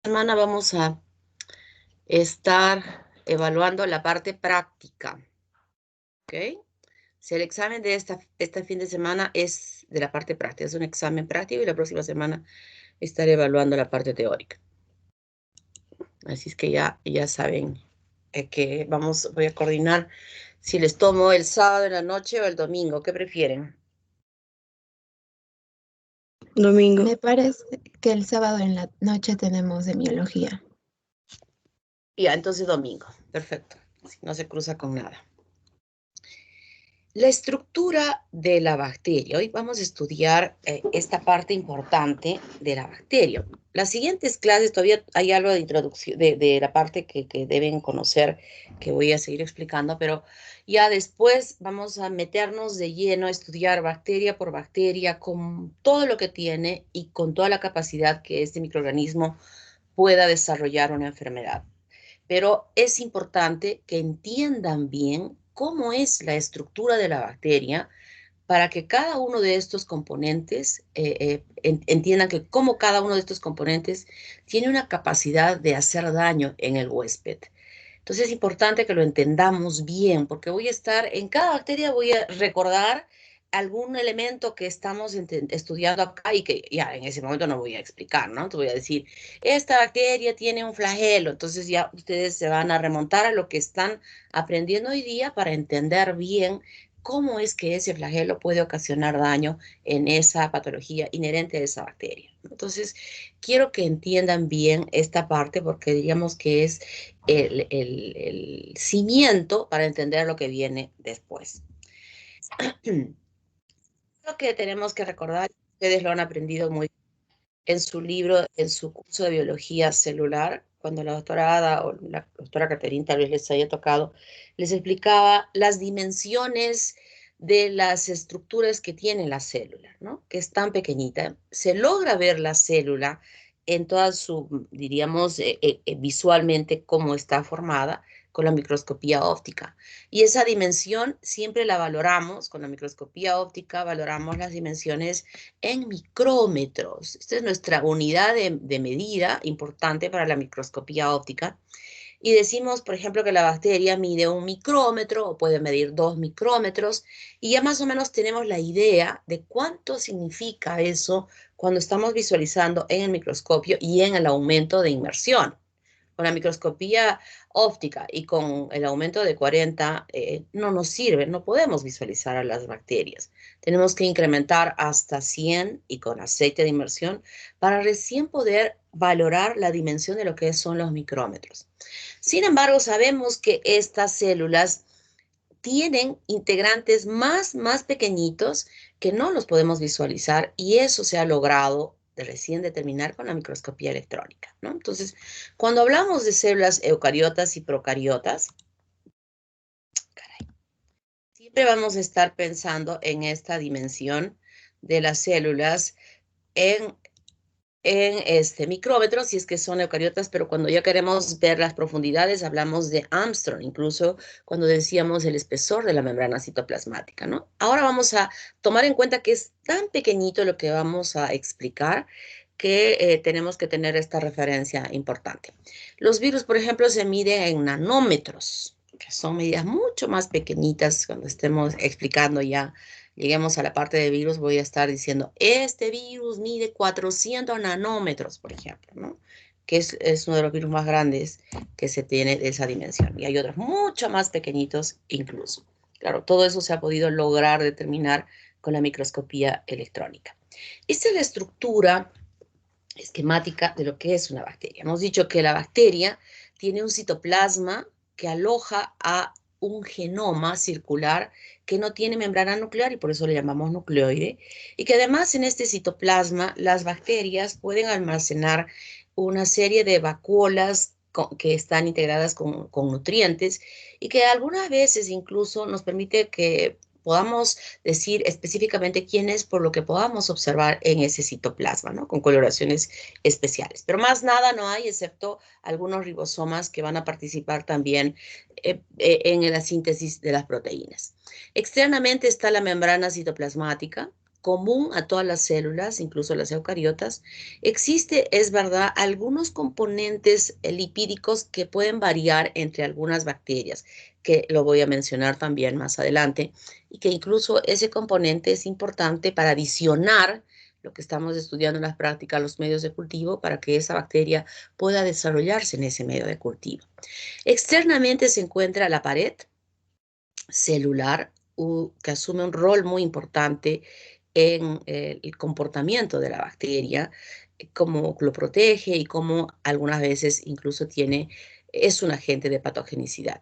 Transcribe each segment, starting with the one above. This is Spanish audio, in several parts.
Semana vamos a estar evaluando la parte práctica, ¿ok? Si el examen de este fin de semana es de la parte práctica, es un examen práctico y la próxima semana estaré evaluando la parte teórica. Así es que ya saben que voy a coordinar si les tomo el sábado en la noche o el domingo. ¿Qué prefieren? Domingo. Me parece que el sábado en la noche tenemos semiología. Ya, entonces domingo. Perfecto. Así no se cruza con nada. La estructura de la bacteria. Hoy vamos a estudiar esta parte importante de la bacteria. Las siguientes clases todavía hay algo de introducción, de la parte que deben conocer, que voy a seguir explicando, pero ya después vamos a meternos de lleno a estudiar bacteria por bacteria, con todo lo que tiene y con toda la capacidad que este microorganismo pueda desarrollar una enfermedad. Pero es importante que entiendan bien cómo es la estructura de la bacteria para que cada uno de estos componentes, entiendan que cómo cada uno de estos componentes tiene una capacidad de hacer daño en el huésped. Entonces es importante que lo entendamos bien, porque voy a estar, en cada bacteria voy a recordar algún elemento que estamos estudiando acá y que ya en ese momento no voy a explicar, ¿no? Te voy a decir, esta bacteria tiene un flagelo, entonces ya ustedes se van a remontar a lo que están aprendiendo hoy día para entender bien cómo es que ese flagelo puede ocasionar daño en esa patología inherente a esa bacteria. Entonces, quiero que entiendan bien esta parte porque diríamos que es el cimiento para entender lo que viene después. Lo que tenemos que recordar, ustedes lo han aprendido muy bien en su libro, en su curso de biología celular, cuando la doctora Ada o la doctora Caterina tal vez les haya tocado, les explicaba las dimensiones de las estructuras que tiene la célula, ¿no? Que es tan pequeñita. Se logra ver la célula en toda su, diríamos, visualmente cómo está formada con la microscopía óptica. Y esa dimensión siempre la valoramos, con la microscopía óptica valoramos las dimensiones en micrómetros. Esta es nuestra unidad de medida importante para la microscopía óptica. Y decimos, por ejemplo, que la bacteria mide 1 micrómetro o puede medir 2 micrómetros y ya más o menos tenemos la idea de cuánto significa eso cuando estamos visualizando en el microscopio y en el aumento de inmersión. Con la microscopía óptica y con el aumento de 40 no nos sirve, no podemos visualizar a las bacterias. Tenemos que incrementar hasta 100 y con aceite de inmersión para recién poder valorar la dimensión de lo que son los micrómetros. Sin embargo, sabemos que estas células tienen integrantes más pequeñitos que no los podemos visualizar y eso se ha logrado de recién determinar con la microscopía electrónica, ¿no? Entonces, cuando hablamos de células eucariotas y procariotas, siempre vamos a estar pensando en esta dimensión de las células en micrómetros, si es que son eucariotas, pero cuando ya queremos ver las profundidades, hablamos de Armstrong, incluso cuando decíamos el espesor de la membrana citoplasmática, ¿no? Ahora vamos a tomar en cuenta que es tan pequeñito lo que vamos a explicar que tenemos que tener esta referencia importante. Los virus, por ejemplo, se miden en nanómetros, que son medidas mucho más pequeñitas cuando estemos explicando ya. Lleguemos a la parte de virus, voy a estar diciendo, este virus mide 400 nanómetros, por ejemplo, ¿no? Que es uno de los virus más grandes que se tiene de esa dimensión. Y hay otros mucho más pequeñitos incluso. Claro, todo eso se ha podido lograr determinar con la microscopía electrónica. Esta es la estructura esquemática de lo que es una bacteria. Hemos dicho que la bacteria tiene un citoplasma que aloja a un genoma circular que no tiene membrana nuclear y por eso le llamamos nucleoide, y que además en este citoplasma las bacterias pueden almacenar una serie de vacuolas que están integradas con nutrientes y que algunas veces incluso nos permite que podamos decir específicamente quién es por lo que podamos observar en ese citoplasma, ¿no? Con coloraciones especiales. Pero más nada no hay, excepto algunos ribosomas que van a participar también en la síntesis de las proteínas. Externamente está la membrana citoplasmática, común a todas las células, incluso las eucariotas, existe, es verdad, algunos componentes lipídicos que pueden variar entre algunas bacterias, que lo voy a mencionar también más adelante, y que incluso ese componente es importante para adicionar lo que estamos estudiando en las prácticas, los medios de cultivo, para que esa bacteria pueda desarrollarse en ese medio de cultivo. Externamente se encuentra la pared celular, que asume un rol muy importante en el comportamiento de la bacteria, cómo lo protege y cómo algunas veces incluso es un agente de patogenicidad.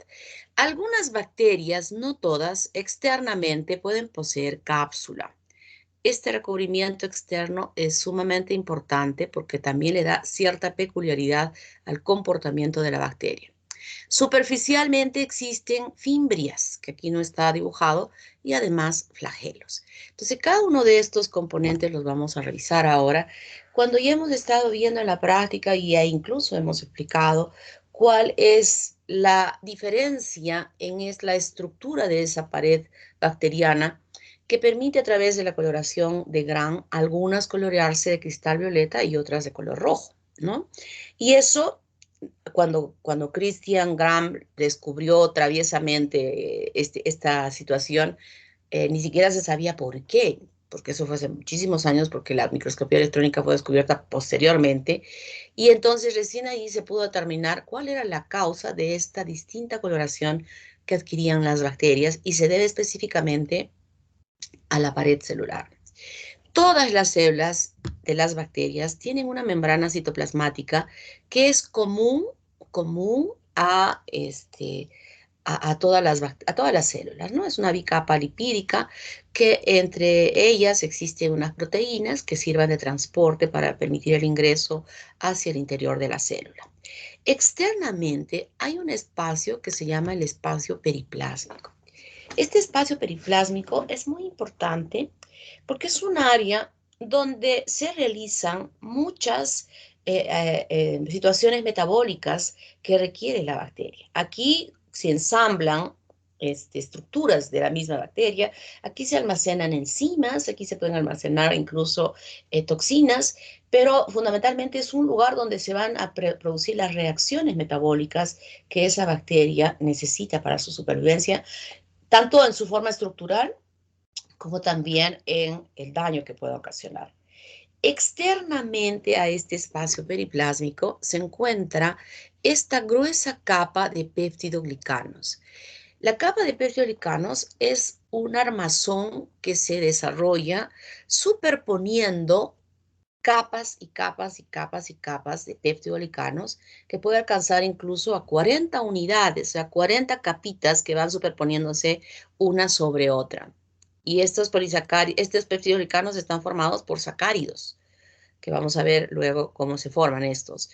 Algunas bacterias, no todas, externamente pueden poseer cápsula. Este recubrimiento externo es sumamente importante porque también le da cierta peculiaridad al comportamiento de la bacteria. Superficialmente existen fimbrias, que aquí no está dibujado, y además flagelos. Entonces, cada uno de estos componentes los vamos a revisar ahora, cuando ya hemos estado viendo en la práctica y ya incluso hemos explicado cuál es la diferencia en la estructura de esa pared bacteriana que permite a través de la coloración de Gram algunas colorearse de cristal violeta y otras de color rojo, ¿no? Y eso cuando Christian Gram descubrió traviesamente esta situación, ni siquiera se sabía por qué, porque eso fue hace muchísimos años, porque la microscopía electrónica fue descubierta posteriormente, y entonces recién ahí se pudo determinar cuál era la causa de esta distinta coloración que adquirían las bacterias, y se debe específicamente a la pared celular. Todas las células de las bacterias tienen una membrana citoplasmática que es común a todas las células, ¿no? Es una bicapa lipídica que entre ellas existen unas proteínas que sirven de transporte para permitir el ingreso hacia el interior de la célula. Externamente hay un espacio que se llama el espacio periplásmico. Este espacio periplásmico es muy importante porque es un área donde se realizan muchas situaciones metabólicas que requiere la bacteria. Aquí se ensamblan estructuras de la misma bacteria, aquí se almacenan enzimas, aquí se pueden almacenar incluso toxinas, pero fundamentalmente es un lugar donde se van a producir las reacciones metabólicas que esa bacteria necesita para su supervivencia, tanto en su forma estructural como también en el daño que puede ocasionar. Externamente a este espacio periplásmico se encuentra esta gruesa capa de peptidoglicanos. La capa de peptidoglicanos es un armazón que se desarrolla superponiendo capas y capas y capas y capas de peptidoglicanos que puede alcanzar incluso a 40 unidades, o sea, 40 capitas que van superponiéndose una sobre otra. Y estos peptidoglicanos están formados por sacáridos, que vamos a ver luego cómo se forman estos.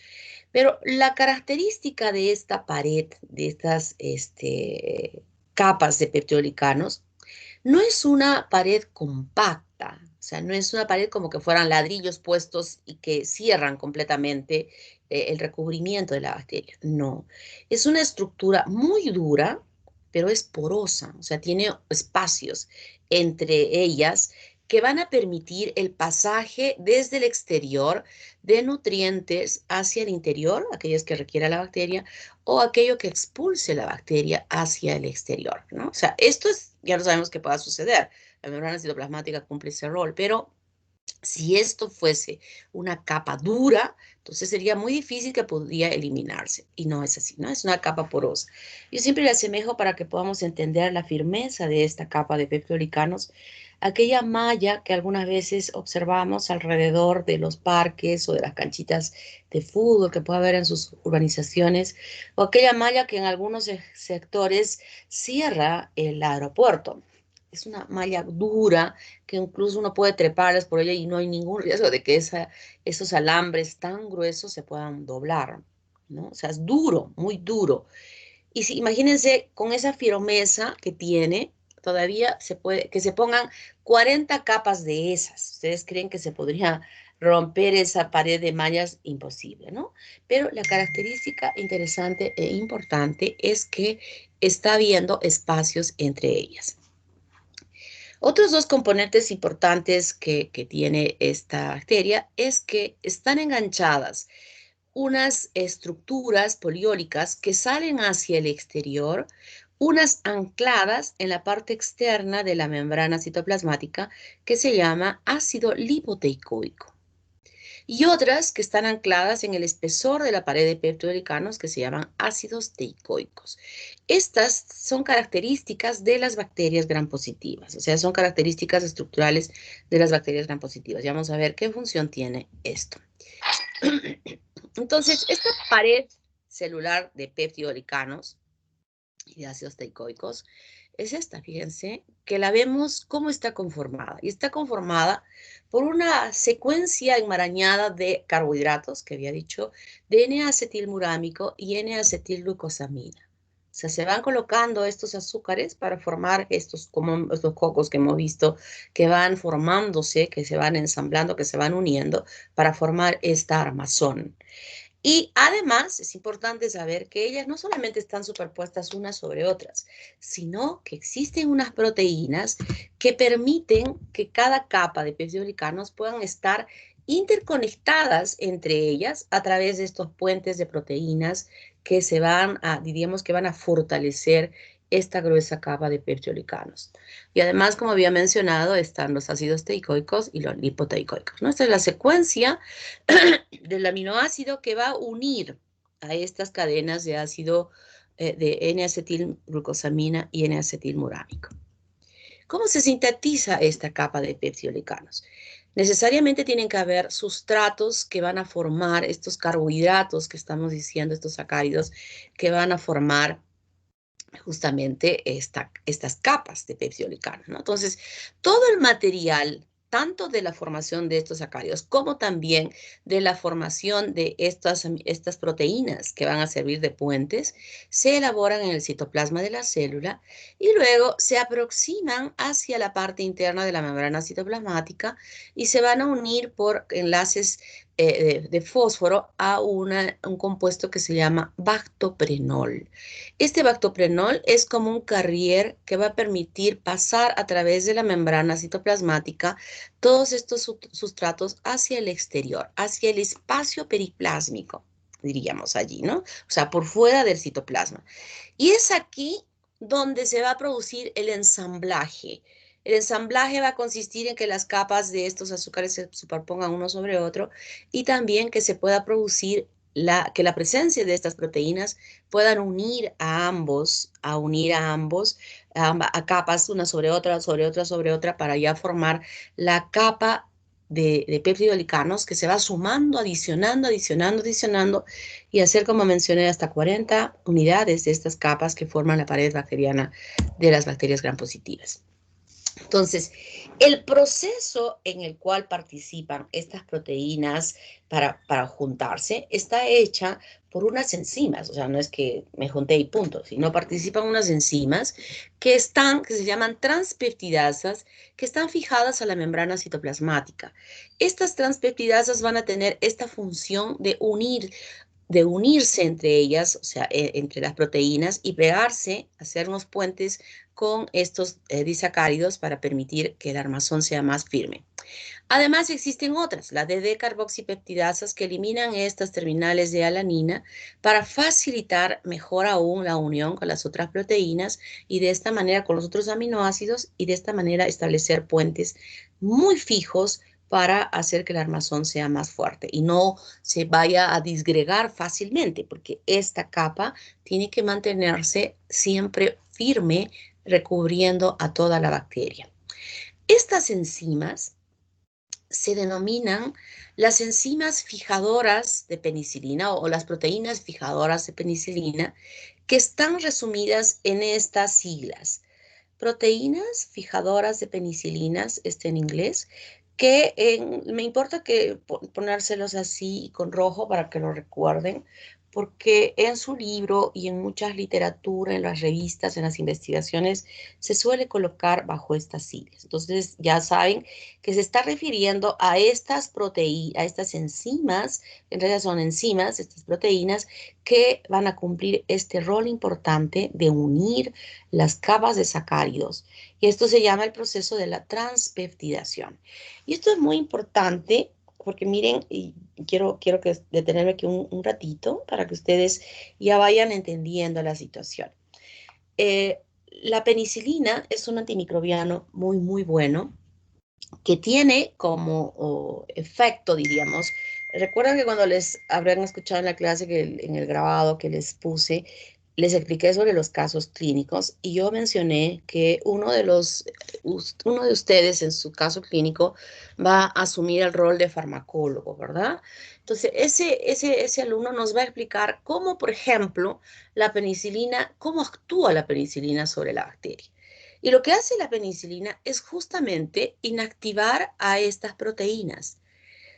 Pero la característica de esta pared, de estas capas de peptidoglicanos, no es una pared compacta, o sea, no es una pared como que fueran ladrillos puestos y que cierran completamente el recubrimiento de la bacteria. No, es una estructura muy dura, pero es porosa, o sea, tiene espacios entre ellas que van a permitir el pasaje desde el exterior de nutrientes hacia el interior, aquellos que requiera la bacteria, o aquello que expulse la bacteria hacia el exterior, ¿no? O sea, ya lo sabemos que pueda suceder. La membrana citoplasmática cumple ese rol, pero si esto fuese una capa dura, entonces sería muy difícil que podría eliminarse. Y no es así, ¿no? Es una capa porosa. Yo siempre le asemejo para que podamos entender la firmeza de esta capa de peptidoglicanos, aquella malla que algunas veces observamos alrededor de los parques o de las canchitas de fútbol que puede haber en sus urbanizaciones, o aquella malla que en algunos sectores cierra el aeropuerto. Es una malla dura que incluso uno puede treparles por ella y no hay ningún riesgo de que esos alambres tan gruesos se puedan doblar, ¿no? O sea, es duro, muy duro. Y si, imagínense con esa firmeza que tiene, todavía que se pongan 40 capas de esas. ¿Ustedes creen que se podría romper esa pared de mallas? Imposible, ¿no? Pero la característica interesante e importante es que está habiendo espacios entre ellas. Otros dos componentes importantes que tiene esta bacteria es que están enganchadas unas estructuras poliólicas que salen hacia el exterior, unas ancladas en la parte externa de la membrana citoplasmática que se llama ácido lipoteicoico, y otras que están ancladas en el espesor de la pared de peptidoglucanos que se llaman ácidos teicoicos. Estas son características de las bacterias gram positivas, o sea, son características estructurales de las bacterias gram positivas. Y vamos a ver qué función tiene esto. Entonces, esta pared celular de peptidoglucanos y de ácidos teicoicos es esta, fíjense, que la vemos cómo está conformada. Y está conformada por una secuencia enmarañada de carbohidratos, que había dicho, de N-acetilmurámico y N-acetilglucosamina. O sea, se van colocando estos azúcares para formar estos cocos que hemos visto, que van formándose, que se van ensamblando, que se van uniendo para formar esta armazón. Y además es importante saber que ellas no solamente están superpuestas unas sobre otras, sino que existen unas proteínas que permiten que cada capa de peptidoglucanos puedan estar interconectadas entre ellas a través de estos puentes de proteínas que se van a, diríamos que van a fortalecer esta gruesa capa de peptidoglucanos. Y además, como había mencionado, están los ácidos teicoicos y los lipoteicoicos, ¿no? Esta es la secuencia del aminoácido que va a unir a estas cadenas de ácido de N-acetilglucosamina y N-acetilmurámico. ¿Cómo se sintetiza esta capa de peptidoglucanos? Necesariamente tienen que haber sustratos que van a formar estos carbohidratos que estamos diciendo, estos sacáridos que van a formar justamente estas capas de peptidoglucanos, ¿no? Entonces, todo el material, tanto de la formación de estos sacáridos como también de la formación de estas proteínas que van a servir de puentes, se elaboran en el citoplasma de la célula y luego se aproximan hacia la parte interna de la membrana citoplasmática y se van a unir por enlaces de fósforo a un compuesto que se llama bactoprenol. Este bactoprenol es como un carrier que va a permitir pasar a través de la membrana citoplasmática todos estos sustratos hacia el exterior, hacia el espacio periplásmico, diríamos allí, ¿no? O sea, por fuera del citoplasma. Y es aquí donde se va a producir el ensamblaje. El ensamblaje va a consistir en que las capas de estos azúcares se superpongan uno sobre otro y también que se pueda producir que la presencia de estas proteínas puedan unir a ambos, a capas una sobre otra, sobre otra, sobre otra, para ya formar la capa de peptidoglucanos que se va sumando, adicionando, adicionando, adicionando y hacer, como mencioné, hasta 40 unidades de estas capas que forman la pared bacteriana de las bacterias gram positivas. Entonces, el proceso en el cual participan estas proteínas para juntarse está hecha por unas enzimas, o sea, no es que me junté y punto, sino participan unas enzimas que se llaman transpeptidasas, que están fijadas a la membrana citoplasmática. Estas transpeptidasas van a tener esta función de unirse entre ellas, o sea, entre las proteínas y pegarse, hacer unos puentes con estos disacáridos para permitir que el armazón sea más firme. Además, existen otras, las de D-carboxipeptidasas, que eliminan estas terminales de alanina para facilitar mejor aún la unión con las otras proteínas y de esta manera con los otros aminoácidos y de esta manera establecer puentes muy fijos para hacer que el armazón sea más fuerte y no se vaya a disgregar fácilmente, porque esta capa tiene que mantenerse siempre firme, recubriendo a toda la bacteria. Estas enzimas se denominan las enzimas fijadoras de penicilina o las proteínas fijadoras de penicilina, que están resumidas en estas siglas. Proteínas fijadoras de penicilinas, en inglés, que me importa que ponérselos así con rojo para que lo recuerden, porque en su libro y en muchas literaturas, en las revistas, en las investigaciones, se suele colocar bajo estas siglas. Entonces ya saben que se está refiriendo a estas proteínas, a estas enzimas, en realidad son enzimas, estas proteínas, que van a cumplir este rol importante de unir las capas de sacáridos. Y esto se llama el proceso de la transpeptidación. Y esto es muy importante porque miren, y quiero que detenerme aquí un ratito para que ustedes ya vayan entendiendo la situación. La penicilina es un antimicrobiano muy, muy bueno que tiene como efecto, diríamos, recuerdan que cuando les habrán escuchado en la clase, en el grabado que les puse, les expliqué sobre los casos clínicos y yo mencioné que uno de ustedes en su caso clínico va a asumir el rol de farmacólogo, ¿verdad? Entonces, ese alumno nos va a explicar cómo, por ejemplo, la penicilina, cómo actúa la penicilina sobre la bacteria. Y lo que hace la penicilina es justamente inactivar a estas proteínas.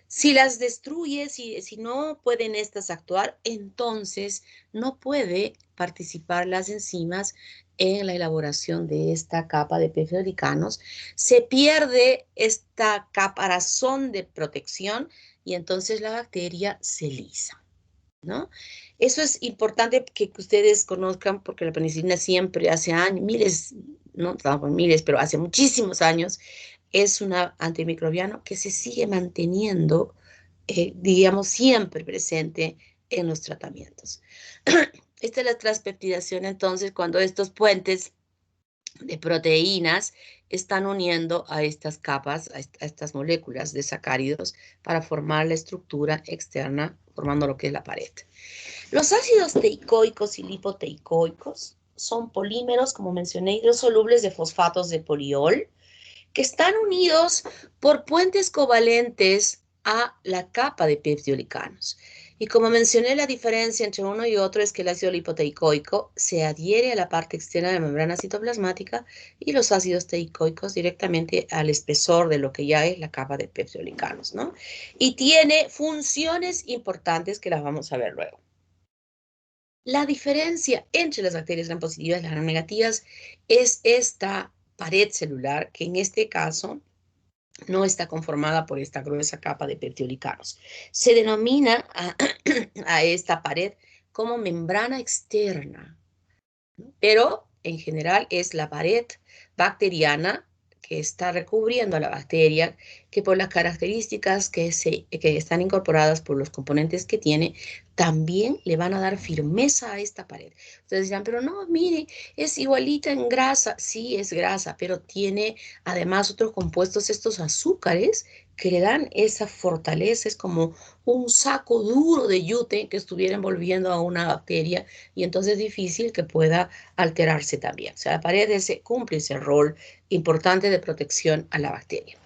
Si las destruye, si no pueden estas actuar, entonces no puede participar las enzimas en la elaboración de esta capa de peptidoglicanos. Se pierde esta caparazón de protección y entonces la bacteria se lisa, ¿no? Eso es importante que ustedes conozcan porque la penicilina siempre hace años, miles, no estamos miles, pero hace muchísimos años, es un antimicrobiano que se sigue manteniendo, digamos, siempre presente en los tratamientos. Esta es la transpeptidación, entonces, cuando estos puentes de proteínas están uniendo a estas capas, a estas moléculas de sacáridos para formar la estructura externa, formando lo que es la pared. Los ácidos teicoicos y lipoteicoicos son polímeros, como mencioné, hidrosolubles de fosfatos de poliol, que están unidos por puentes covalentes a la capa de peptidoglicanos. Y como mencioné, la diferencia entre uno y otro es que el ácido lipoteicoico se adhiere a la parte externa de la membrana citoplasmática y los ácidos teicoicos directamente al espesor de lo que ya es la capa de peptidoglicanos, ¿no? Y tiene funciones importantes que las vamos a ver luego. La diferencia entre las bacterias gram positivas y las gram negativas es esta pared celular, que en este caso no está conformada por esta gruesa capa de peptidoglicanos. Se denomina a esta pared como membrana externa, ¿no? Pero en general es la pared bacteriana que está recubriendo a la bacteria, que por las características que están incorporadas por los componentes que tiene, también le van a dar firmeza a esta pared. Ustedes dirán, pero no, mire, es igualita en grasa. Sí, es grasa, pero tiene además otros compuestos, estos azúcares, que le dan esa fortaleza. Es como un saco duro de yute que estuviera envolviendo a una bacteria y entonces es difícil que pueda alterarse también. O sea, la pared cumple ese rol importante de protección a la bacteria.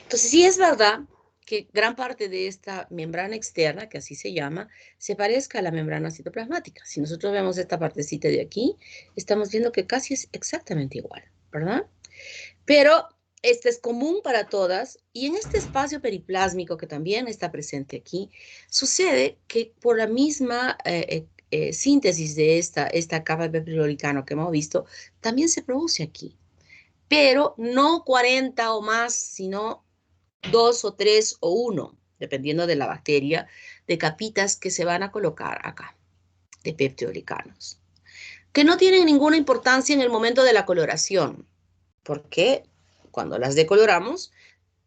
Entonces, sí es verdad que gran parte de esta membrana externa, que así se llama, se parezca a la membrana citoplasmática. Si nosotros vemos esta partecita de aquí, estamos viendo que casi es exactamente igual, ¿verdad? Pero este es común para todas y en este espacio periplásmico que también está presente aquí, sucede que por la misma síntesis de esta capa de peptidolicano que hemos visto, también se produce aquí. Pero no 40 o más, sino 2 o 3 o 1, dependiendo de la bacteria, de capitas que se van a colocar acá, de peptidoglicanos, que no tienen ninguna importancia en el momento de la coloración, porque cuando las decoloramos,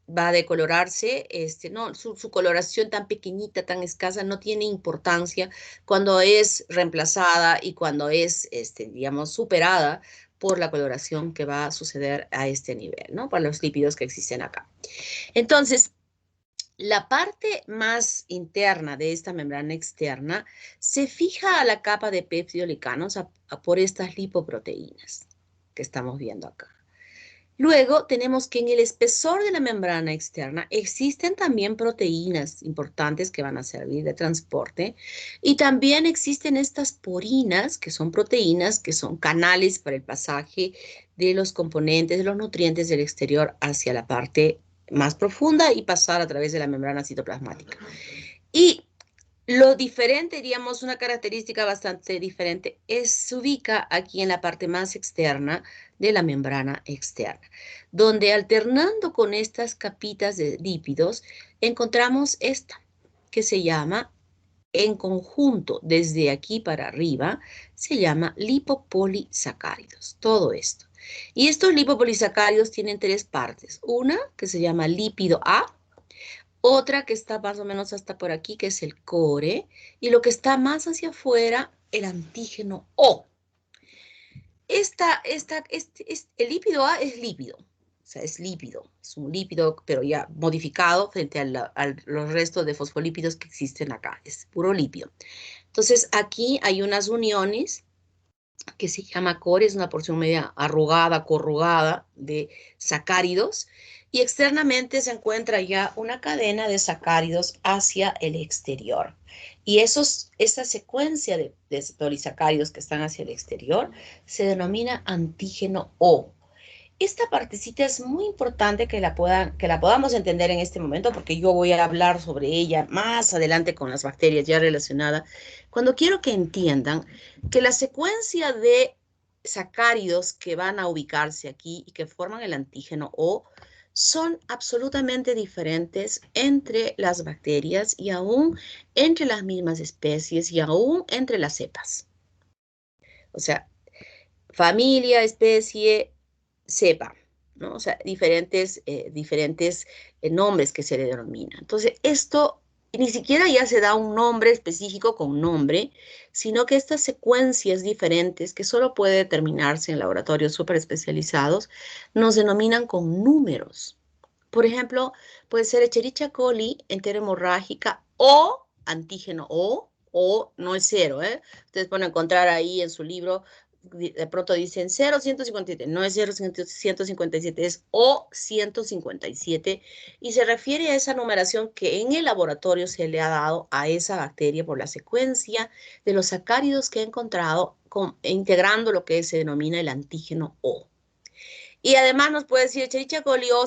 va a decolorarse, no, su coloración tan pequeñita, tan escasa, no tiene importancia cuando es reemplazada y cuando es, digamos, superada por la coloración que va a suceder a este nivel, ¿no? Para los lípidos que existen acá. Entonces, la parte más interna de esta membrana externa se fija a la capa de peptidoglicanos por estas lipoproteínas que estamos viendo acá. Luego tenemos que en el espesor de la membrana externa existen también proteínas importantes que van a servir de transporte y también existen estas porinas que son proteínas que son canales para el pasaje de los componentes, de los nutrientes del exterior hacia la parte más profunda y pasar a través de la membrana citoplasmática. Y Lo diferente, diríamos, una característica bastante diferente, se ubica aquí en la parte más externa de la membrana externa, donde alternando con estas capitas de lípidos, encontramos esta, que se llama, en conjunto, desde aquí para arriba, se llama lipopolisacáridos, todo esto. Y estos lipopolisacáridos tienen tres partes. Una que se llama lípido A, otra que está más o menos hasta por aquí, que es el core, y lo que está más hacia afuera, el antígeno O. El lípido A es lípido, o sea, es lípido, es un lípido, pero ya modificado frente a los restos de fosfolípidos que existen acá, es puro lípido. Entonces, aquí hay unas uniones que se llama core, es una porción media arrugada, corrugada de sacáridos, y externamente se encuentra ya una cadena de sacáridos hacia el exterior. Y esa secuencia de polisacáridos que están hacia el exterior se denomina antígeno O. Esta partecita es muy importante que la podamos entender en este momento, porque yo voy a hablar sobre ella más adelante con las bacterias ya relacionadas. Cuando quiero que entiendan que la secuencia de sacáridos que van a ubicarse aquí y que forman el antígeno O son absolutamente diferentes entre las bacterias y aún entre las mismas especies y aún entre las cepas. O sea, familia, especie, cepa, ¿no? O sea, diferentes nombres que se le denominan. Entonces, esto ni siquiera ya se da un nombre específico con nombre, sino que estas secuencias diferentes, que solo puede determinarse en laboratorios súper especializados, nos denominan con números. Por ejemplo, puede ser Escherichia coli enterohemorrágica o antígeno o no es cero, ¿eh? Ustedes pueden encontrar ahí en su libro, de pronto dicen 0,157, no es 0,157, es O157, y se refiere a esa numeración que en el laboratorio se le ha dado a esa bacteria por la secuencia de los sacáridos que ha encontrado integrando lo que se denomina el antígeno O. Y además nos puede decir Escherichia coli O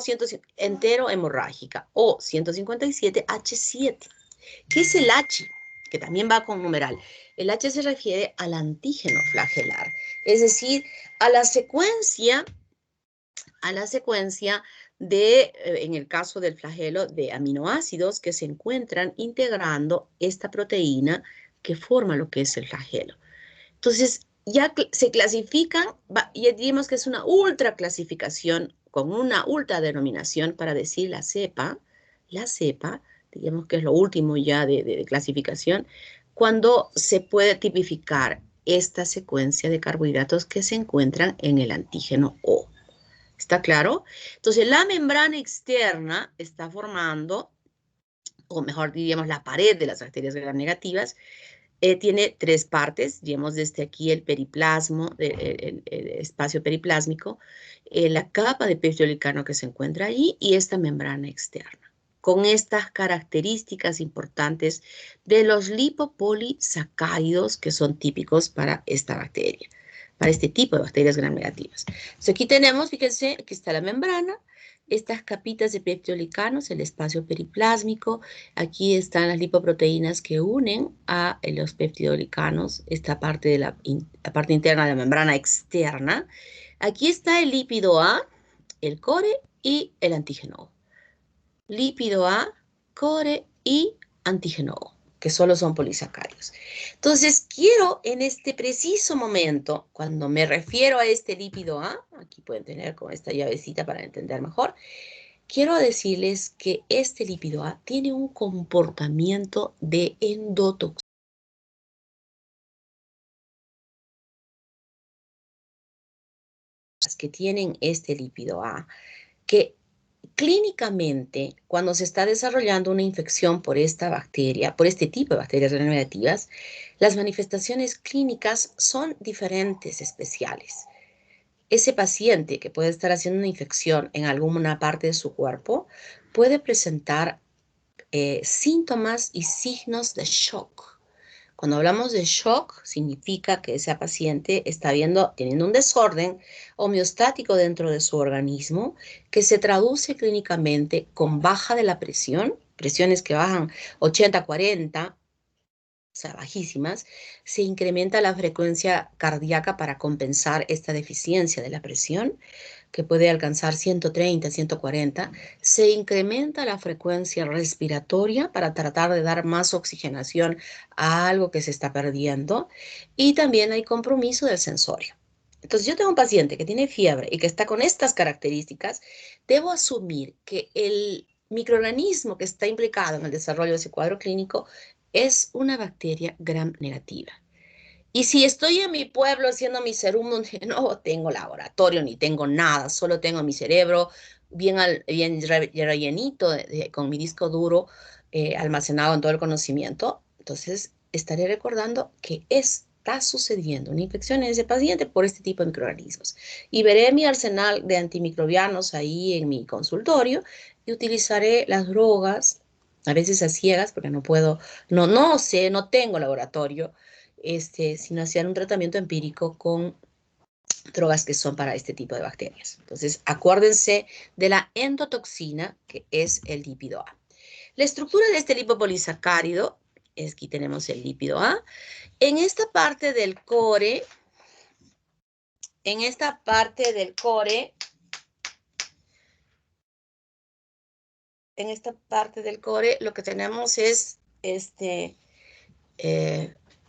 entero hemorrágica o 157H7. ¿Qué es el H? Que también va con numeral. El H se refiere al antígeno flagelar, es decir, a la secuencia de, en el caso del flagelo, de aminoácidos que se encuentran integrando esta proteína que forma lo que es el flagelo. Entonces, ya se clasifican, ya digamos que es una ultra clasificación con una ultra denominación para decir la cepa, digamos que es lo último ya de clasificación, cuando se puede tipificar esta secuencia de carbohidratos que se encuentran en el antígeno O. ¿Está claro? Entonces, la membrana externa está formando, o mejor diríamos, la pared de las bacterias gram negativas, tiene tres partes, digamos desde aquí el periplasmo, el espacio periplásmico, la capa de peptidolicano que se encuentra allí y esta membrana externa, con estas características importantes de los lipopolisacáridos que son típicos para esta bacteria, para este tipo de bacterias gram negativas. Entonces aquí tenemos, fíjense, aquí está la membrana, estas capitas de peptidolicanos, el espacio periplásmico. Aquí están las lipoproteínas que unen a los peptidolicanos, esta parte de la parte interna de la membrana externa. Aquí está el lípido A, el core y el antígeno O. Lípido A, core y antígeno O, que solo son polisacáridos. Entonces, quiero en este preciso momento, cuando me refiero a este lípido A, aquí pueden tener con esta llavecita para entender mejor, quiero decirles que este lípido A tiene un comportamiento de endotoxina que tienen este lípido A, que clínicamente, cuando se está desarrollando una infección por esta bacteria, por este tipo de bacterias gram negativas, las manifestaciones clínicas son diferentes, especiales. Ese paciente que puede estar haciendo una infección en alguna parte de su cuerpo puede presentar síntomas y signos de shock. Cuando hablamos de shock, significa que ese paciente está teniendo un desorden homeostático dentro de su organismo que se traduce clínicamente con baja de la presión, presiones que bajan 80, 40, sea, bajísimas, se incrementa la frecuencia cardíaca para compensar esta deficiencia de la presión, que puede alcanzar 130, 140. Se incrementa la frecuencia respiratoria para tratar de dar más oxigenación a algo que se está perdiendo. Y también hay compromiso del sensorio. Entonces, yo tengo un paciente que tiene fiebre y que está con estas características, debo asumir que el microorganismo que está implicado en el desarrollo de ese cuadro clínico es una bacteria gram negativa. Y si estoy en mi pueblo haciendo mi serum, donde no tengo laboratorio ni tengo nada, solo tengo mi cerebro bien, bien rellenito con mi disco duro almacenado en todo el conocimiento, entonces estaré recordando que está sucediendo una infección en ese paciente por este tipo de microorganismos. Y veré mi arsenal de antimicrobianos ahí en mi consultorio y utilizaré las drogas, a veces a ciegas, porque no puedo, no sé, no tengo laboratorio, sino hacer un tratamiento empírico con drogas que son para este tipo de bacterias. Entonces, acuérdense de la endotoxina, que es el lípido A. La estructura de este lipopolisacárido, aquí tenemos el lípido A. En esta parte del core, lo que tenemos es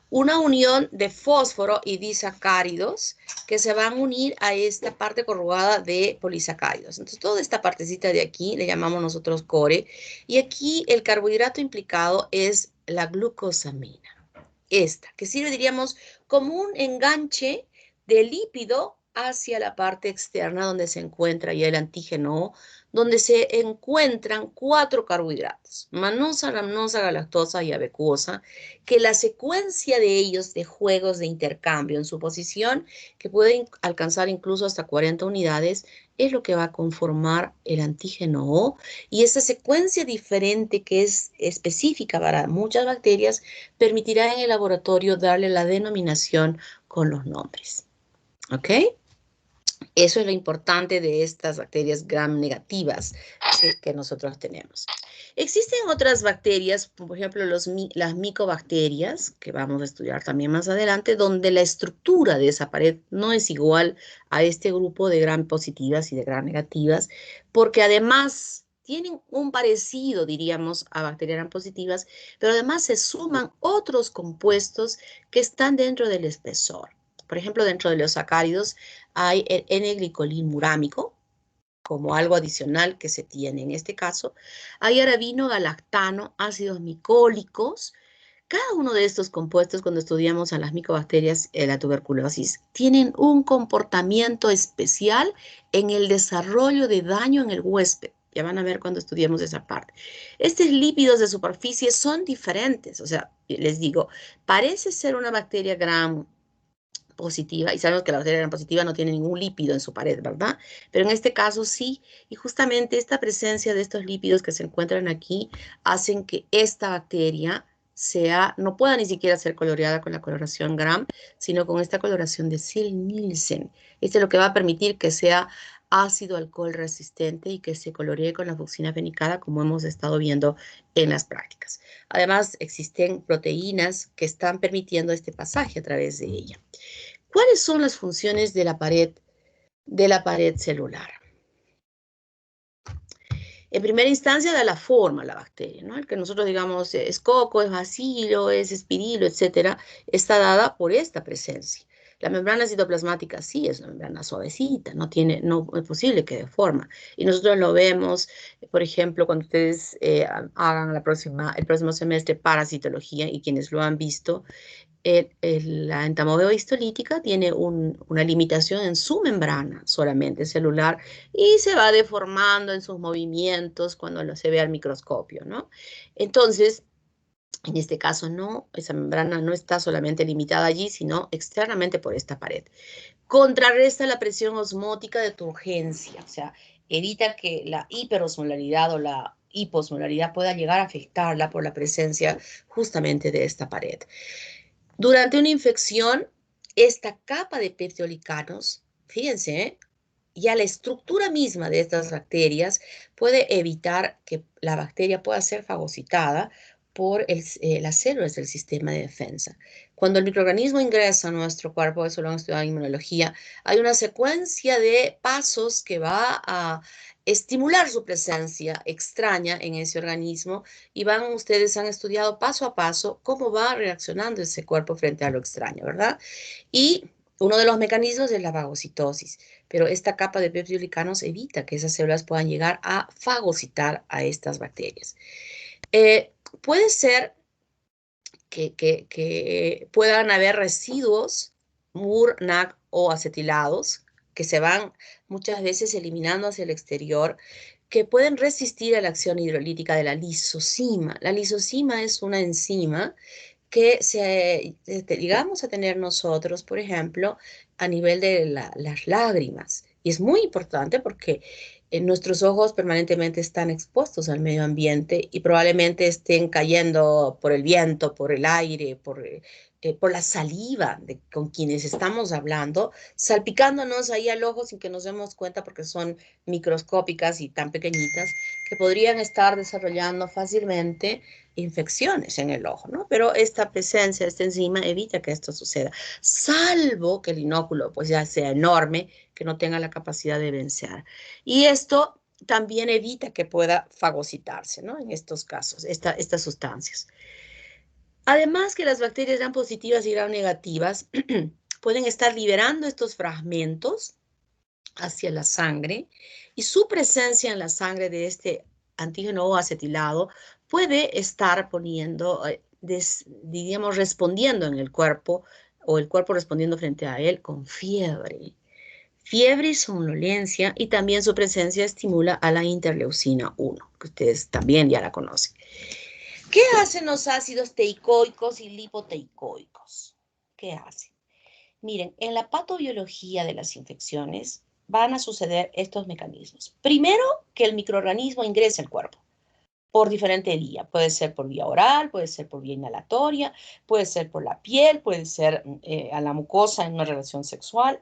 una unión de fósforo y disacáridos que se van a unir a esta parte corrugada de polisacáridos. Entonces, toda esta partecita de aquí le llamamos nosotros core. Y aquí el carbohidrato implicado es la glucosamina. Esta, que sirve, diríamos, como un enganche de lípido hacia la parte externa donde se encuentra ya el antígeno, donde se encuentran 4 carbohidratos, manosa, lamnosa, galactosa y avecuosa, que la secuencia de ellos de juegos de intercambio en su posición, que pueden alcanzar incluso hasta 40 unidades, es lo que va a conformar el antígeno O, y esa secuencia diferente que es específica para muchas bacterias permitirá en el laboratorio darle la denominación con los nombres. ¿Ok? Eso es lo importante de estas bacterias gram negativas que nosotros tenemos. Existen otras bacterias, por ejemplo, las micobacterias, que vamos a estudiar también más adelante, donde la estructura de esa pared no es igual a este grupo de gram positivas y de gram negativas, porque además tienen un parecido, diríamos, a bacterias gram positivas, pero además se suman otros compuestos que están dentro del espesor. Por ejemplo, dentro de los sacáridos hay el N-glicolinmurámico, como algo adicional que se tiene en este caso. Hay arabino, galactano, ácidos micólicos. Cada uno de estos compuestos, cuando estudiamos a las micobacterias, la tuberculosis, tienen un comportamiento especial en el desarrollo de daño en el huésped. Ya van a ver cuando estudiemos esa parte. Estos lípidos de superficie son diferentes. O sea, les digo, parece ser una bacteria gram positiva, y sabemos que la bacteria gram positiva no tiene ningún lípido en su pared, ¿verdad? Pero en este caso sí, y justamente esta presencia de estos lípidos que se encuentran aquí hacen que esta bacteria no pueda ni siquiera ser coloreada con la coloración gram, sino con esta coloración de Ziehl-Neelsen. Esto es lo que va a permitir que sea ácido alcohol resistente y que se coloree con la fucsina fenicada, como hemos estado viendo en las prácticas. Además, existen proteínas que están permitiendo este pasaje a través de ella. ¿Cuáles son las funciones de la pared celular? En primera instancia da la forma a la bacteria, ¿no? El que nosotros digamos es coco, es bacilo, es espirilo, etcétera, está dada por esta presencia. La membrana citoplasmática sí es una membrana suavecita, no es posible que dé forma. Y nosotros lo vemos, por ejemplo, cuando ustedes hagan el próximo semestre parasitología, y quienes lo han visto, la entamoveo histolítica tiene una limitación en su membrana solamente celular y se va deformando en sus movimientos cuando se ve al microscopio, ¿no? Entonces, en este caso no, esa membrana no está solamente limitada allí, sino externamente por esta pared. Contrarresta la presión osmótica de turgencia, o sea, evita que la hiperosmolaridad o la hiposmolaridad pueda llegar a afectarla por la presencia justamente de esta pared. Durante una infección, esta capa de peptidolicanos, fíjense, ya la estructura misma de estas bacterias puede evitar que la bacteria pueda ser fagocitada por las células del sistema de defensa. Cuando el microorganismo ingresa a nuestro cuerpo, eso lo han estudiado en inmunología, hay una secuencia de pasos que va a estimular su presencia extraña en ese organismo y ustedes han estudiado paso a paso cómo va reaccionando ese cuerpo frente a lo extraño, ¿verdad? Y uno de los mecanismos es la fagocitosis, pero esta capa de peptidoglicanos evita que esas células puedan llegar a fagocitar a estas bacterias. Puede ser que puedan haber residuos, MUR, NAC o acetilados, que se van muchas veces eliminando hacia el exterior, que pueden resistir a la acción hidrolítica de la lisozima. La lisozima es una enzima que llegamos a tener nosotros, por ejemplo, a nivel de las lágrimas. Y es muy importante porque nuestros ojos permanentemente están expuestos al medio ambiente y probablemente estén cayendo por el viento, por el aire, por la saliva con quienes estamos hablando, salpicándonos ahí al ojo sin que nos demos cuenta porque son microscópicas y tan pequeñitas que podrían estar desarrollando fácilmente infecciones en el ojo, ¿no? Pero esta presencia, esta enzima evita que esto suceda, salvo que el inóculo pues ya sea enorme, que no tenga la capacidad de vencer. Y esto también evita que pueda fagocitarse, ¿no? En estos casos, estas sustancias. Además que las bacterias gram positivas y gram negativas pueden estar liberando estos fragmentos hacia la sangre y su presencia en la sangre de este antígeno O acetilado puede estar poniendo, diríamos, respondiendo en el cuerpo o el cuerpo respondiendo frente a él con fiebre. Fiebre y somnolencia y también su presencia estimula a la interleucina 1, que ustedes también ya la conocen. ¿Qué hacen los ácidos teicoicos y lipoteicoicos? ¿Qué hacen? Miren, en la patobiología de las infecciones van a suceder estos mecanismos. Primero, que el microorganismo ingrese al cuerpo por diferente vía. Puede ser por vía oral, puede ser por vía inhalatoria, puede ser por la piel, puede ser a la mucosa en una relación sexual,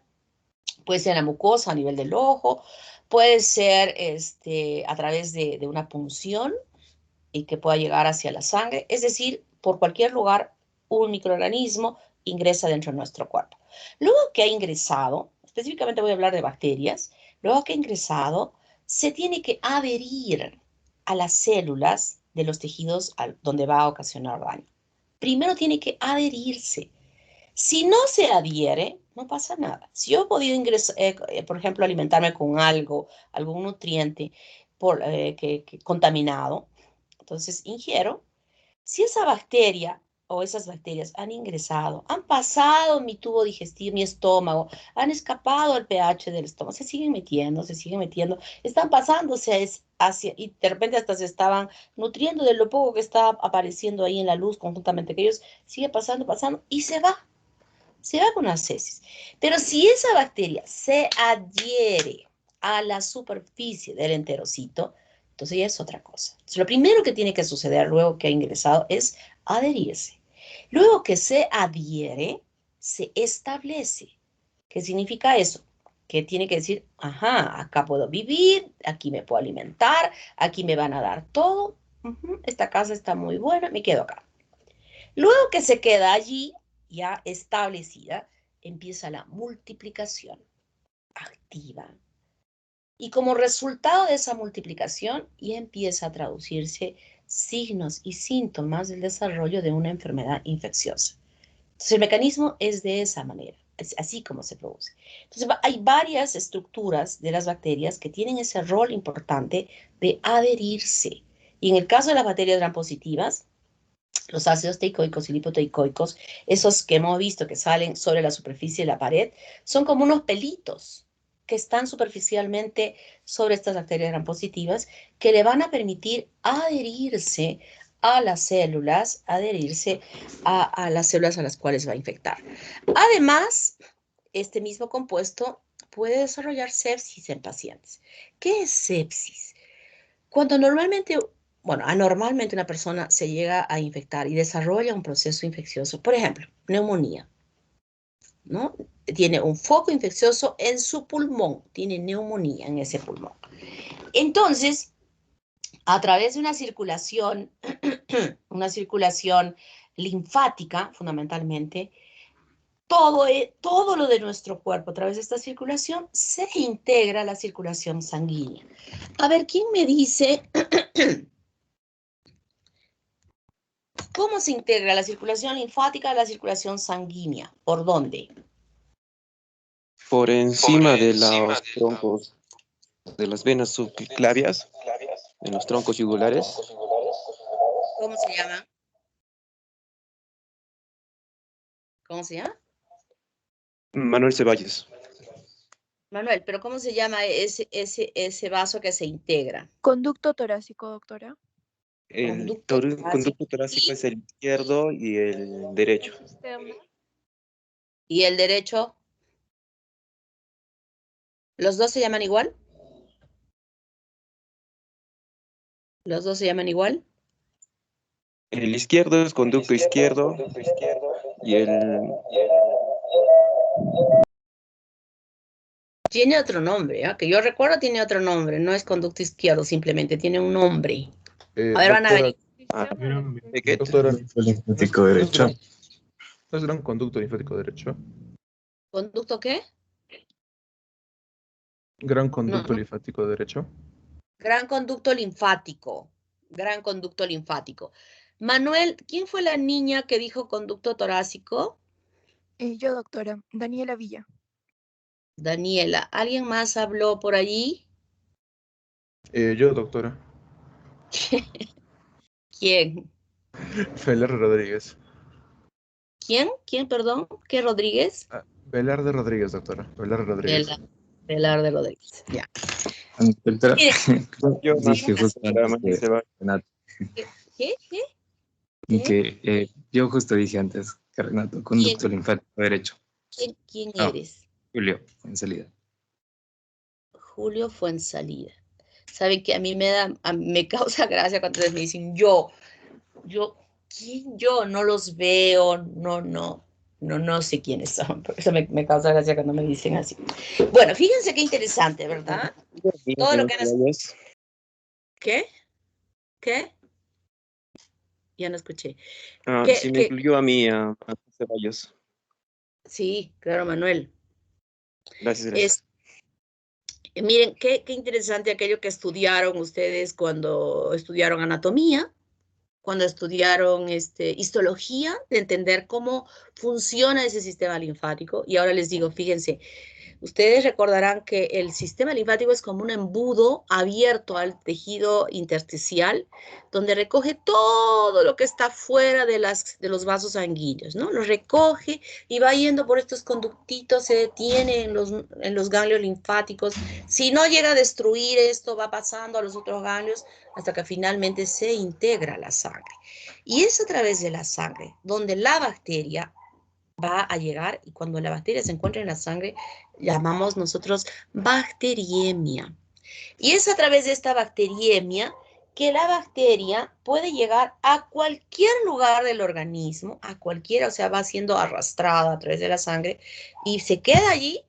puede ser en la mucosa a nivel del ojo, puede ser a través de una punción y que pueda llegar hacia la sangre. Es decir, por cualquier lugar un microorganismo ingresa dentro de nuestro cuerpo. Luego que ha ingresado, específicamente voy a hablar de bacterias, luego que ha ingresado, se tiene que adherir a las células de los tejidos donde va a ocasionar daño. Primero tiene que adherirse. Si no se adhiere, no pasa nada. Si yo he podido ingresar, por ejemplo, alimentarme con algo, algún nutriente contaminado, entonces ingiero. Si esa bacteria o esas bacterias han ingresado, han pasado mi tubo digestivo, mi estómago, han escapado al pH del estómago, se siguen metiendo, están pasándose hacia, y de repente hasta se estaban nutriendo de lo poco que está apareciendo ahí en la luz conjuntamente, que ellos sigue pasando, y se va con las heces. Pero si esa bacteria se adhiere a la superficie del enterocito, entonces ya es otra cosa. Entonces, lo primero que tiene que suceder luego que ha ingresado es adherirse. Luego que se adhiere, se establece. ¿Qué significa eso? Que tiene que decir, ajá, acá puedo vivir, aquí me puedo alimentar, aquí me van a dar todo, esta casa está muy buena, me quedo acá. Luego que se queda allí, ya establecida, empieza la multiplicación activa. Y como resultado de esa multiplicación, ya empieza a traducirse signos y síntomas del desarrollo de una enfermedad infecciosa. Entonces, el mecanismo es de esa manera, es así como se produce. Entonces, hay varias estructuras de las bacterias que tienen ese rol importante de adherirse. Y en el caso de las bacterias gram positivas, los ácidos teicoicos y lipoteicoicos, esos que hemos visto que salen sobre la superficie de la pared, son como unos pelitos que están superficialmente sobre estas bacterias gram positivas que le van a permitir adherirse a las células, adherirse a las células a las cuales va a infectar. Además, este mismo compuesto puede desarrollar sepsis en pacientes. ¿Qué es sepsis? Cuando anormalmente una persona se llega a infectar y desarrolla un proceso infeccioso, por ejemplo, neumonía, ¿no? Tiene un foco infeccioso en su pulmón, tiene neumonía en ese pulmón. Entonces, a través de una circulación una circulación linfática, fundamentalmente, todo lo de nuestro cuerpo a través de esta circulación se integra a la circulación sanguínea. A ver, ¿quién me dice cómo se integra la circulación linfática a la circulación sanguínea? ¿Por dónde? Por encima de los troncos, de las venas subclavias, en los troncos yugulares. ¿Cómo se llama? ¿Cómo se llama? Manuel Ceballos. Manuel, pero ¿cómo se llama ese vaso que se integra? Conducto torácico, doctora. El conducto torácico es el izquierdo y el derecho. ¿Y el derecho? ¿Los dos se llaman igual? ¿Los dos se llaman igual? El izquierdo es conducto izquierdo y el... Tiene otro nombre, ¿eh? Que yo recuerdo tiene otro nombre, no es conducto izquierdo, simplemente tiene un nombre. A ver, van a ver. Doctora, linfático derecho. ¿No será un conducto linfático derecho? ¿Conducto qué? Gran conducto No. linfático derecho. Gran conducto linfático. Gran conducto linfático. Manuel, ¿quién fue la niña que dijo conducto torácico? Yo, doctora. Daniela Villa. Daniela. ¿Alguien más habló por allí? Yo, doctora. ¿Quién? Velarde Rodríguez. ¿Quién? ¿Quién, perdón? ¿Qué Rodríguez? Velarde Rodríguez, doctora. Velarde Rodríguez. Velarde Rodríguez. Ya. Doctora, yo dije justo para antes Manuel que Ceballos. Renato, ¿Qué? ¿Qué? que yo justo dije antes que Renato, conducto linfático derecho. ¿Quién No. eres? Julio, en salida. Julio Fuensalida. ¿Saben que a mí me causa gracia cuando ustedes me dicen yo, ¿quién yo? No los veo, no sé quiénes son. Por eso me causa gracia cuando me dicen así. Bueno, fíjense qué interesante, ¿verdad? Todo lo que Ceballos. ¿Qué? ¿Qué? Ya no escuché. Sí, me incluyó a mí, a Ceballos. Sí, claro, Manuel. Gracias. Miren, qué interesante aquello que estudiaron ustedes cuando estudiaron anatomía, cuando estudiaron histología, de entender cómo funciona ese sistema linfático. Y ahora les digo, fíjense, ustedes recordarán que el sistema linfático es como un embudo abierto al tejido intersticial, donde recoge todo lo que está fuera de los vasos sanguíneos, ¿no? Lo recoge y va yendo por estos conductitos, se detiene en los ganglios linfáticos. Si no llega a destruir esto, va pasando a los otros ganglios hasta que finalmente se integra la sangre. Y es a través de la sangre donde la bacteria va a llegar, y cuando la bacteria se encuentra en la sangre, llamamos nosotros bacteriemia. Y es a través de esta bacteriemia que la bacteria puede llegar a cualquier lugar del organismo, a cualquiera, o sea, va siendo arrastrada a través de la sangre y se queda allí,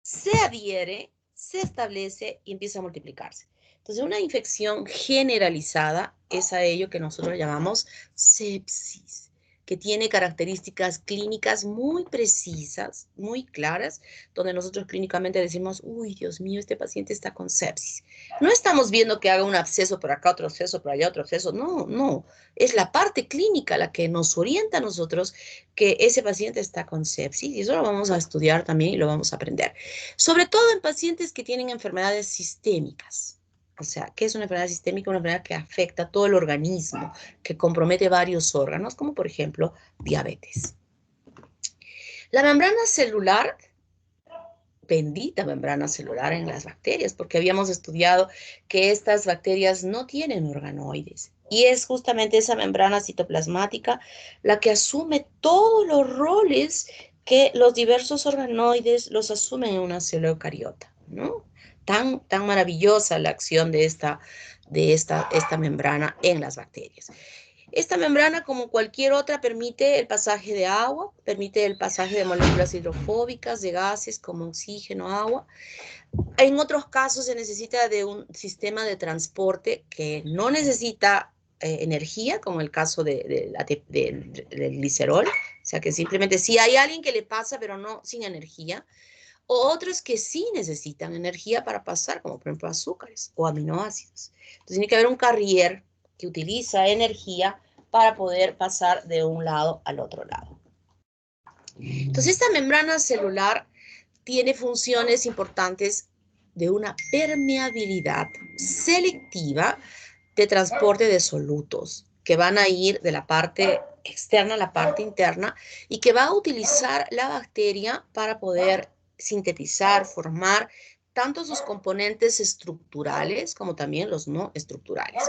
se adhiere, se establece y empieza a multiplicarse. Entonces, una infección generalizada es a ello que nosotros llamamos sepsis, que tiene características clínicas muy precisas, muy claras, donde nosotros clínicamente decimos, uy, Dios mío, este paciente está con sepsis. No estamos viendo que haga un absceso por acá, otro absceso por allá, otro absceso. No. Es la parte clínica la que nos orienta a nosotros que ese paciente está con sepsis, y eso lo vamos a estudiar también y lo vamos a aprender. Sobre todo en pacientes que tienen enfermedades sistémicas. O sea, ¿qué es una enfermedad sistémica? Una enfermedad que afecta a todo el organismo, que compromete varios órganos, como por ejemplo diabetes. La membrana celular, bendita membrana celular en las bacterias, porque habíamos estudiado que estas bacterias no tienen organoides. Y es justamente esa membrana citoplasmática la que asume todos los roles que los diversos organoides los asumen en una célula eucariota, ¿no? Tan maravillosa la acción de esta membrana en las bacterias. Esta membrana, como cualquier otra, permite el pasaje de agua, permite el pasaje de moléculas hidrofóbicas, de gases como oxígeno, agua. En otros casos se necesita de un sistema de transporte que no necesita energía, como el caso del glicerol, o sea que simplemente sí hay alguien que le pasa, pero no sin energía, o otros que sí necesitan energía para pasar, como por ejemplo azúcares o aminoácidos. Entonces tiene que haber un carrier que utiliza energía para poder pasar de un lado al otro lado. Entonces esta membrana celular tiene funciones importantes de una permeabilidad selectiva de transporte de solutos que van a ir de la parte externa a la parte interna y que va a utilizar la bacteria para poder sintetizar, formar tanto sus componentes estructurales como también los no estructurales.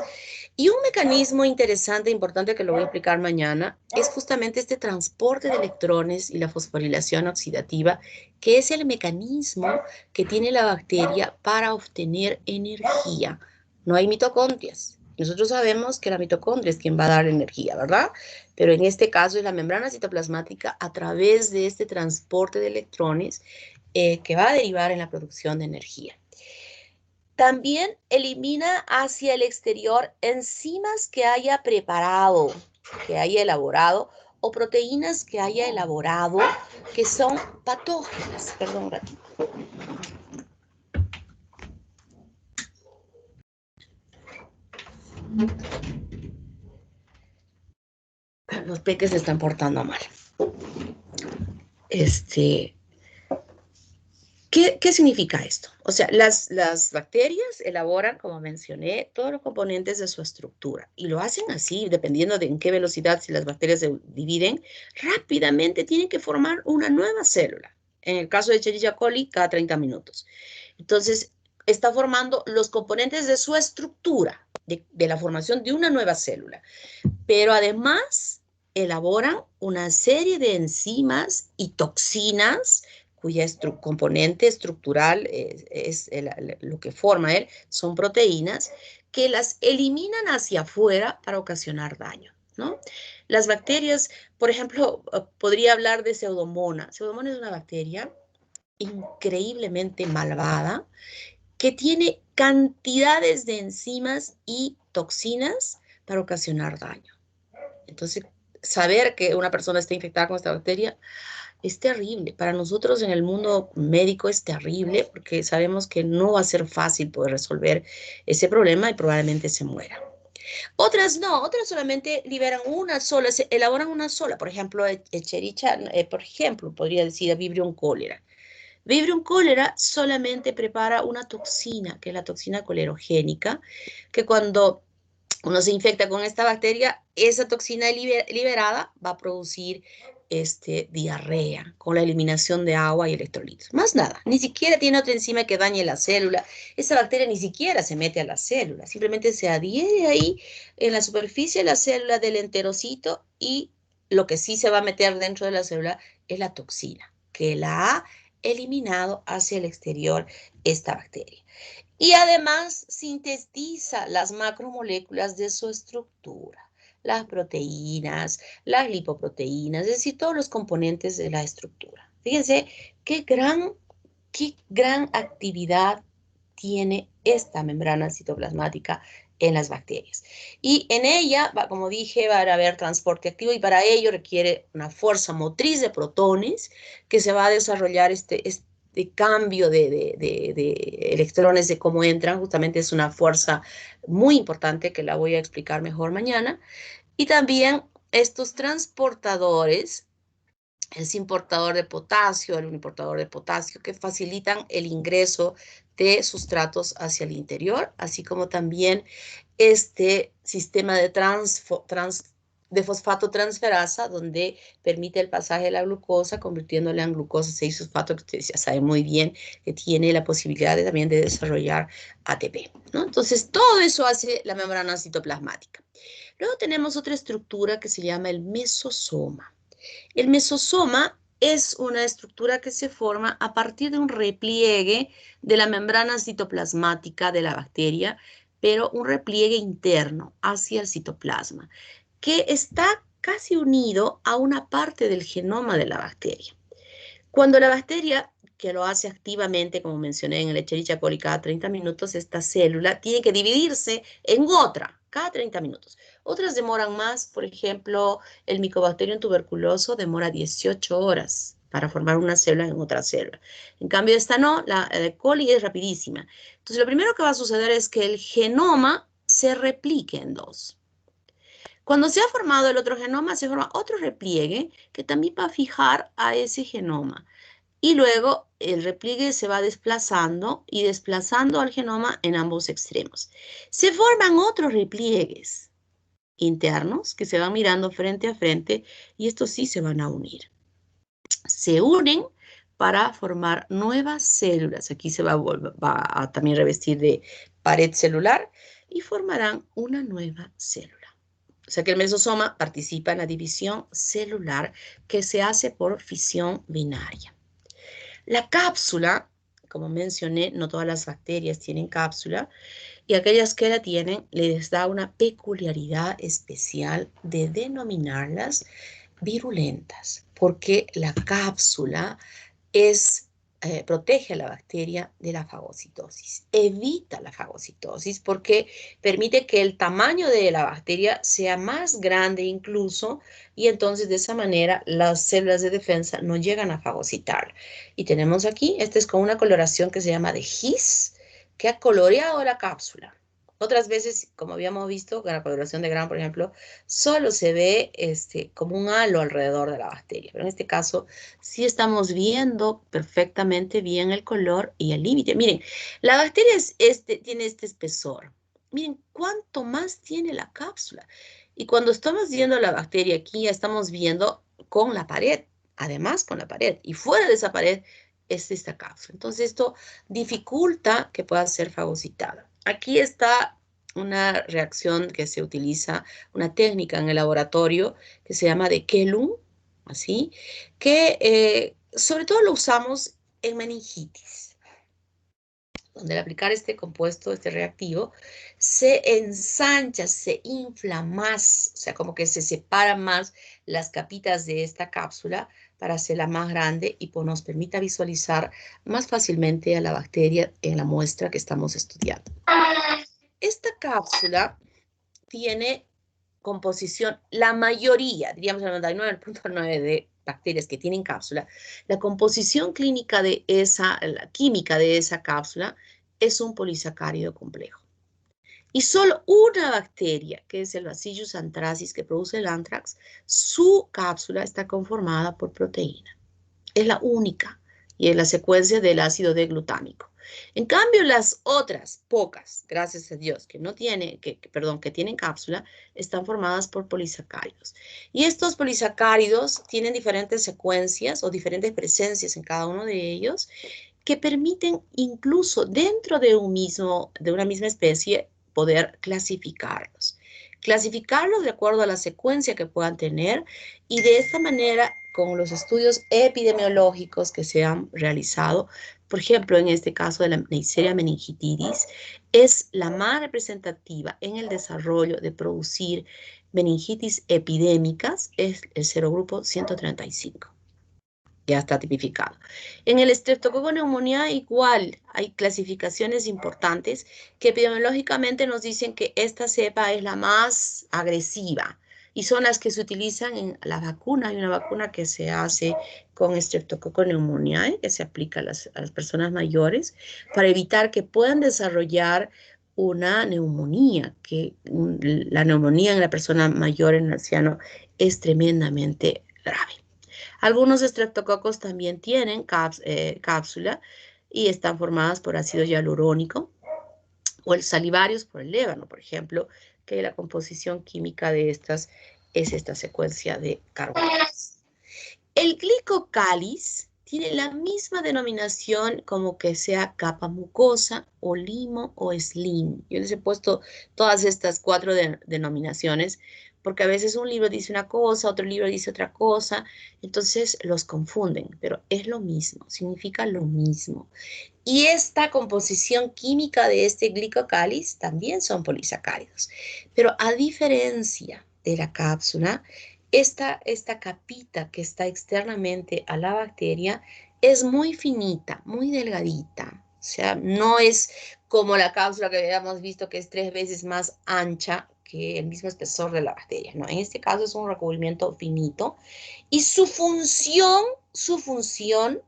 Y un mecanismo interesante, importante, que lo voy a explicar mañana, es justamente este transporte de electrones y la fosforilación oxidativa, que es el mecanismo que tiene la bacteria para obtener energía. No hay mitocondrias. Nosotros sabemos que la mitocondria es quien va a dar energía, ¿verdad? Pero en este caso es la membrana citoplasmática a través de este transporte de electrones que va a derivar en la producción de energía. También elimina hacia el exterior enzimas que haya preparado, que haya elaborado, o proteínas que haya elaborado que son patógenas. Perdón un ratito. Los peques se están portando mal. ¿Qué significa esto? O sea, las bacterias elaboran, como mencioné, todos los componentes de su estructura y lo hacen así, dependiendo de en qué velocidad, si las bacterias se dividen, rápidamente tienen que formar una nueva célula. En el caso de Escherichia coli, cada 30 minutos. Entonces, está formando los componentes de su estructura, de la formación de una nueva célula. Pero además, elaboran una serie de enzimas y toxinas cuya componente estructural lo que forma él, son proteínas que las eliminan hacia afuera para ocasionar daño, ¿no? Las bacterias, por ejemplo, podría hablar de Pseudomonas. Pseudomonas es una bacteria increíblemente malvada que tiene cantidades de enzimas y toxinas para ocasionar daño. Entonces, saber que una persona está infectada con esta bacteria es terrible. Para nosotros en el mundo médico es terrible porque sabemos que no va a ser fácil poder resolver ese problema y probablemente se muera. Otras no, otras solamente liberan una sola, se elaboran una sola. Por ejemplo, Escherichia, por ejemplo, podría decir Vibrio cholera. Vibrio cholera solamente prepara una toxina, que es la toxina colerogénica, que cuando uno se infecta con esta bacteria, esa toxina liberada va a producir diarrea con la eliminación de agua y electrolitos. Más nada, ni siquiera tiene otra enzima que dañe la célula. Esa bacteria ni siquiera se mete a la célula, simplemente se adhiere ahí en la superficie de la célula del enterocito y lo que sí se va a meter dentro de la célula es la toxina, que la ha eliminado hacia el exterior esta bacteria. Y además sintetiza las macromoléculas de su estructura, las proteínas, las lipoproteínas, es decir, todos los componentes de la estructura. Fíjense qué gran actividad tiene esta membrana citoplasmática en las bacterias. Y en ella, como dije, va a haber transporte activo y para ello requiere una fuerza motriz de protones que se va a desarrollar de cambio de electrones, de cómo entran, justamente es una fuerza muy importante que la voy a explicar mejor mañana. Y también estos transportadores, es importador de potasio, el importador de potasio, que facilitan el ingreso de sustratos hacia el interior, así como también este sistema de fosfato transferasa, donde permite el pasaje de la glucosa, convirtiéndola en glucosa 6-fosfato, que ustedes ya saben muy bien que tiene la posibilidad también de desarrollar ATP, ¿no? Entonces, todo eso hace la membrana citoplasmática. Luego tenemos otra estructura que se llama el mesosoma. El mesosoma es una estructura que se forma a partir de un repliegue de la membrana citoplasmática de la bacteria, pero un repliegue interno hacia el citoplasma, que está casi unido a una parte del genoma de la bacteria. Cuando la bacteria que lo hace activamente, como mencioné en el Escherichia coli, cada 30 minutos, esta célula tiene que dividirse en otra, cada 30 minutos. Otras demoran más, por ejemplo, el Mycobacterium tuberculoso demora 18 horas para formar una célula en otra célula. En cambio, esta no, la coli es rapidísima. Entonces, lo primero que va a suceder es que el genoma se replique en dos. Cuando se ha formado el otro genoma, se forma otro repliegue que también va a fijar a ese genoma. Y luego el repliegue se va desplazando y desplazando al genoma en ambos extremos. Se forman otros repliegues internos que se van mirando frente a frente y estos sí se van a unir. Se unen para formar nuevas células. Aquí se va a también revestir de pared celular y formarán una nueva célula. O sea que el mesosoma participa en la división celular que se hace por fisión binaria. La cápsula, como mencioné, no todas las bacterias tienen cápsula, y aquellas que la tienen les da una peculiaridad especial de denominarlas virulentas, porque la cápsula protege a la bacteria de la fagocitosis, evita la fagocitosis porque permite que el tamaño de la bacteria sea más grande incluso, y entonces de esa manera las células de defensa no llegan a fagocitar. Y tenemos aquí, este es con una coloración que se llama de His, que ha coloreado la cápsula. Otras veces, como habíamos visto, con la coloración de Gram, por ejemplo, solo se ve como un halo alrededor de la bacteria. Pero en este caso, sí estamos viendo perfectamente bien el color y el límite. Miren, la bacteria tiene este espesor. Miren cuánto más tiene la cápsula. Y cuando estamos viendo la bacteria aquí, ya estamos viendo con la pared, además con la pared. Y fuera de esa pared es esta cápsula. Entonces esto dificulta que pueda ser fagocitada. Aquí está una reacción que se utiliza, una técnica en el laboratorio que se llama de Kellum, así, que sobre todo lo usamos en meningitis, donde al aplicar este compuesto, este reactivo, se ensancha, se infla más, o sea, como que se separan más las capitas de esta cápsula para hacerla más grande y nos permita visualizar más fácilmente a la bacteria en la muestra que estamos estudiando. Esta cápsula tiene composición, la mayoría, diríamos el 99.9% de bacterias que tienen cápsula, la composición clínica de la química de esa cápsula es un polisacárido complejo. Y solo una bacteria, que es el Bacillus anthracis, que produce el anthrax, su cápsula está conformada por proteína. Es la única, y es la secuencia del ácido D-glutámico. En cambio, las otras pocas, gracias a Dios, que tienen cápsula, están formadas por polisacáridos. Y estos polisacáridos tienen diferentes secuencias o diferentes presencias en cada uno de ellos que permiten incluso dentro de una misma especie poder clasificarlos. Clasificarlos de acuerdo a la secuencia que puedan tener, y de esta manera, con los estudios epidemiológicos que se han realizado, por ejemplo, en este caso de la Neisseria meningitidis, es la más representativa en el desarrollo de producir meningitis epidémicas, es el serogrupo 135. Ya está tipificado. En el Streptococcus pneumoniae igual hay clasificaciones importantes que epidemiológicamente nos dicen que esta cepa es la más agresiva y son las que se utilizan en la vacuna. Hay una vacuna que se hace con Streptococcus pneumoniae que se aplica a las personas mayores para evitar que puedan desarrollar una neumonía, que la neumonía en la persona mayor, en el anciano, es tremendamente grave. Algunos estreptococos también tienen cápsula y están formadas por ácido hialurónico, o el salivarios por el lébano, por ejemplo, que la composición química de estas es esta secuencia de carbonatos. El glicocális tiene la misma denominación como que sea capa mucosa o limo o slim. Yo les he puesto todas estas 4 denominaciones porque a veces un libro dice una cosa, otro libro dice otra cosa, entonces los confunden, pero es lo mismo, significa lo mismo. Y esta composición química de este glicocális también son polisacáridos, pero a diferencia de la cápsula, esta capita que está externamente a la bacteria es muy finita, muy delgadita. O sea, no es como la cápsula que habíamos visto que es 3 veces más ancha que el mismo espesor de la bacteria. No, en este caso es un recubrimiento finito y su función,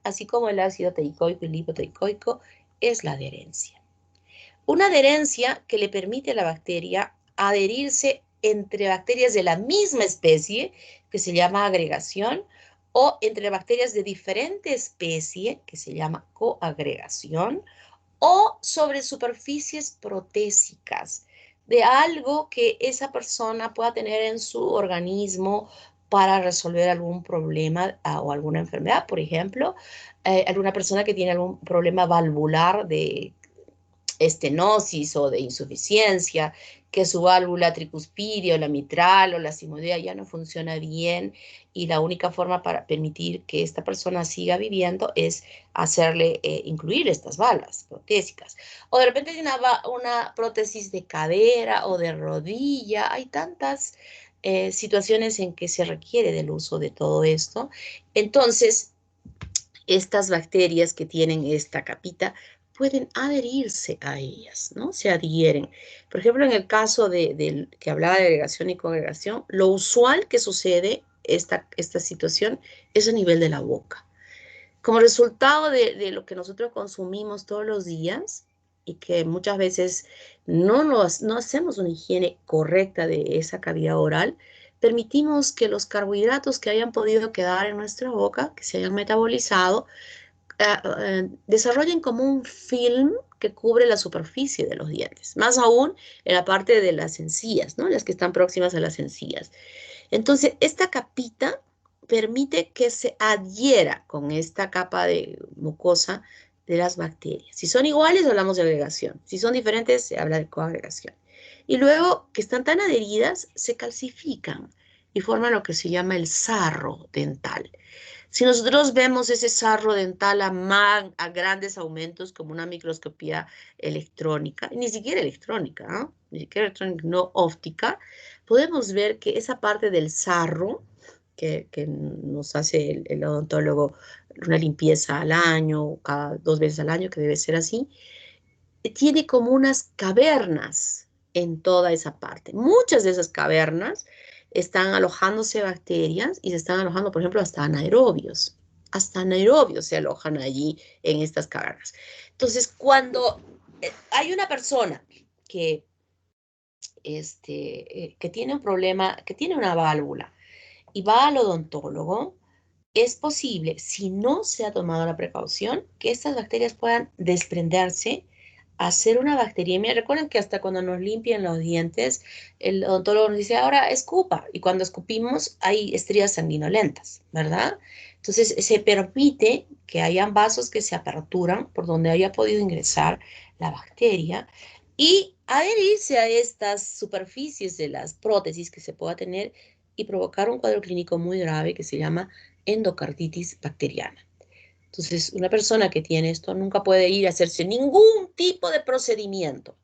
así como el ácido teicoico y lipoteicoico, es la adherencia. Una adherencia que le permite a la bacteria adherirse entre bacterias de la misma especie, que se llama agregación, o entre bacterias de diferente especie, que se llama coagregación, o sobre superficies protésicas de algo que esa persona pueda tener en su organismo para resolver algún problema o alguna enfermedad. Por ejemplo, alguna persona que tiene algún problema valvular de estenosis o de insuficiencia, que su válvula tricuspidia o la mitral o la sigmoidea ya no funciona bien y la única forma para permitir que esta persona siga viviendo es hacerle incluir estas válvulas protésicas. O de repente hay una prótesis de cadera o de rodilla. Hay tantas situaciones en que se requiere del uso de todo esto. Entonces, estas bacterias que tienen esta capita pueden adherirse a ellas, ¿no? Se adhieren. Por ejemplo, en el caso que hablaba de agregación y congregación, lo usual que sucede esta situación es a nivel de la boca. Como resultado de lo que nosotros consumimos todos los días y que muchas veces no hacemos una higiene correcta de esa cavidad oral, permitimos que los carbohidratos que hayan podido quedar en nuestra boca, que se hayan metabolizado, desarrollen como un film que cubre la superficie de los dientes, más aún en la parte de las encías, ¿no? Las que están próximas a las encías. Entonces, esta capita permite que se adhiera con esta capa de mucosa de las bacterias. Si son iguales, hablamos de agregación. Si son diferentes, se habla de coagregación. Y luego que están tan adheridas, se calcifican y forman lo que se llama el sarro dental. Si nosotros vemos ese sarro dental a grandes aumentos, como una microscopía electrónica, ni siquiera electrónica, ¿no? Ni siquiera electrónica, no óptica, podemos ver que esa parte del sarro, que nos hace el odontólogo una limpieza al año, cada 2 veces al año, que debe ser así, tiene como unas cavernas en toda esa parte. Muchas de esas cavernas están alojándose bacterias y se están alojando, por ejemplo, hasta anaerobios. Hasta anaerobios se alojan allí en estas cavernas. Entonces, cuando hay una persona que tiene un problema, que tiene una válvula y va al odontólogo, es posible, si no se ha tomado la precaución, que estas bacterias puedan desprenderse, hacer una bacteriemia. Recuerden que hasta cuando nos limpian los dientes, el odontólogo nos dice, ahora escupa, y cuando escupimos hay estrías sanguinolentas, ¿verdad? Entonces se permite que hayan vasos que se aperturan por donde haya podido ingresar la bacteria y adherirse a estas superficies de las prótesis que se pueda tener y provocar un cuadro clínico muy grave que se llama endocarditis bacteriana. Entonces, una persona que tiene esto nunca puede ir a hacerse ningún tipo de procedimiento,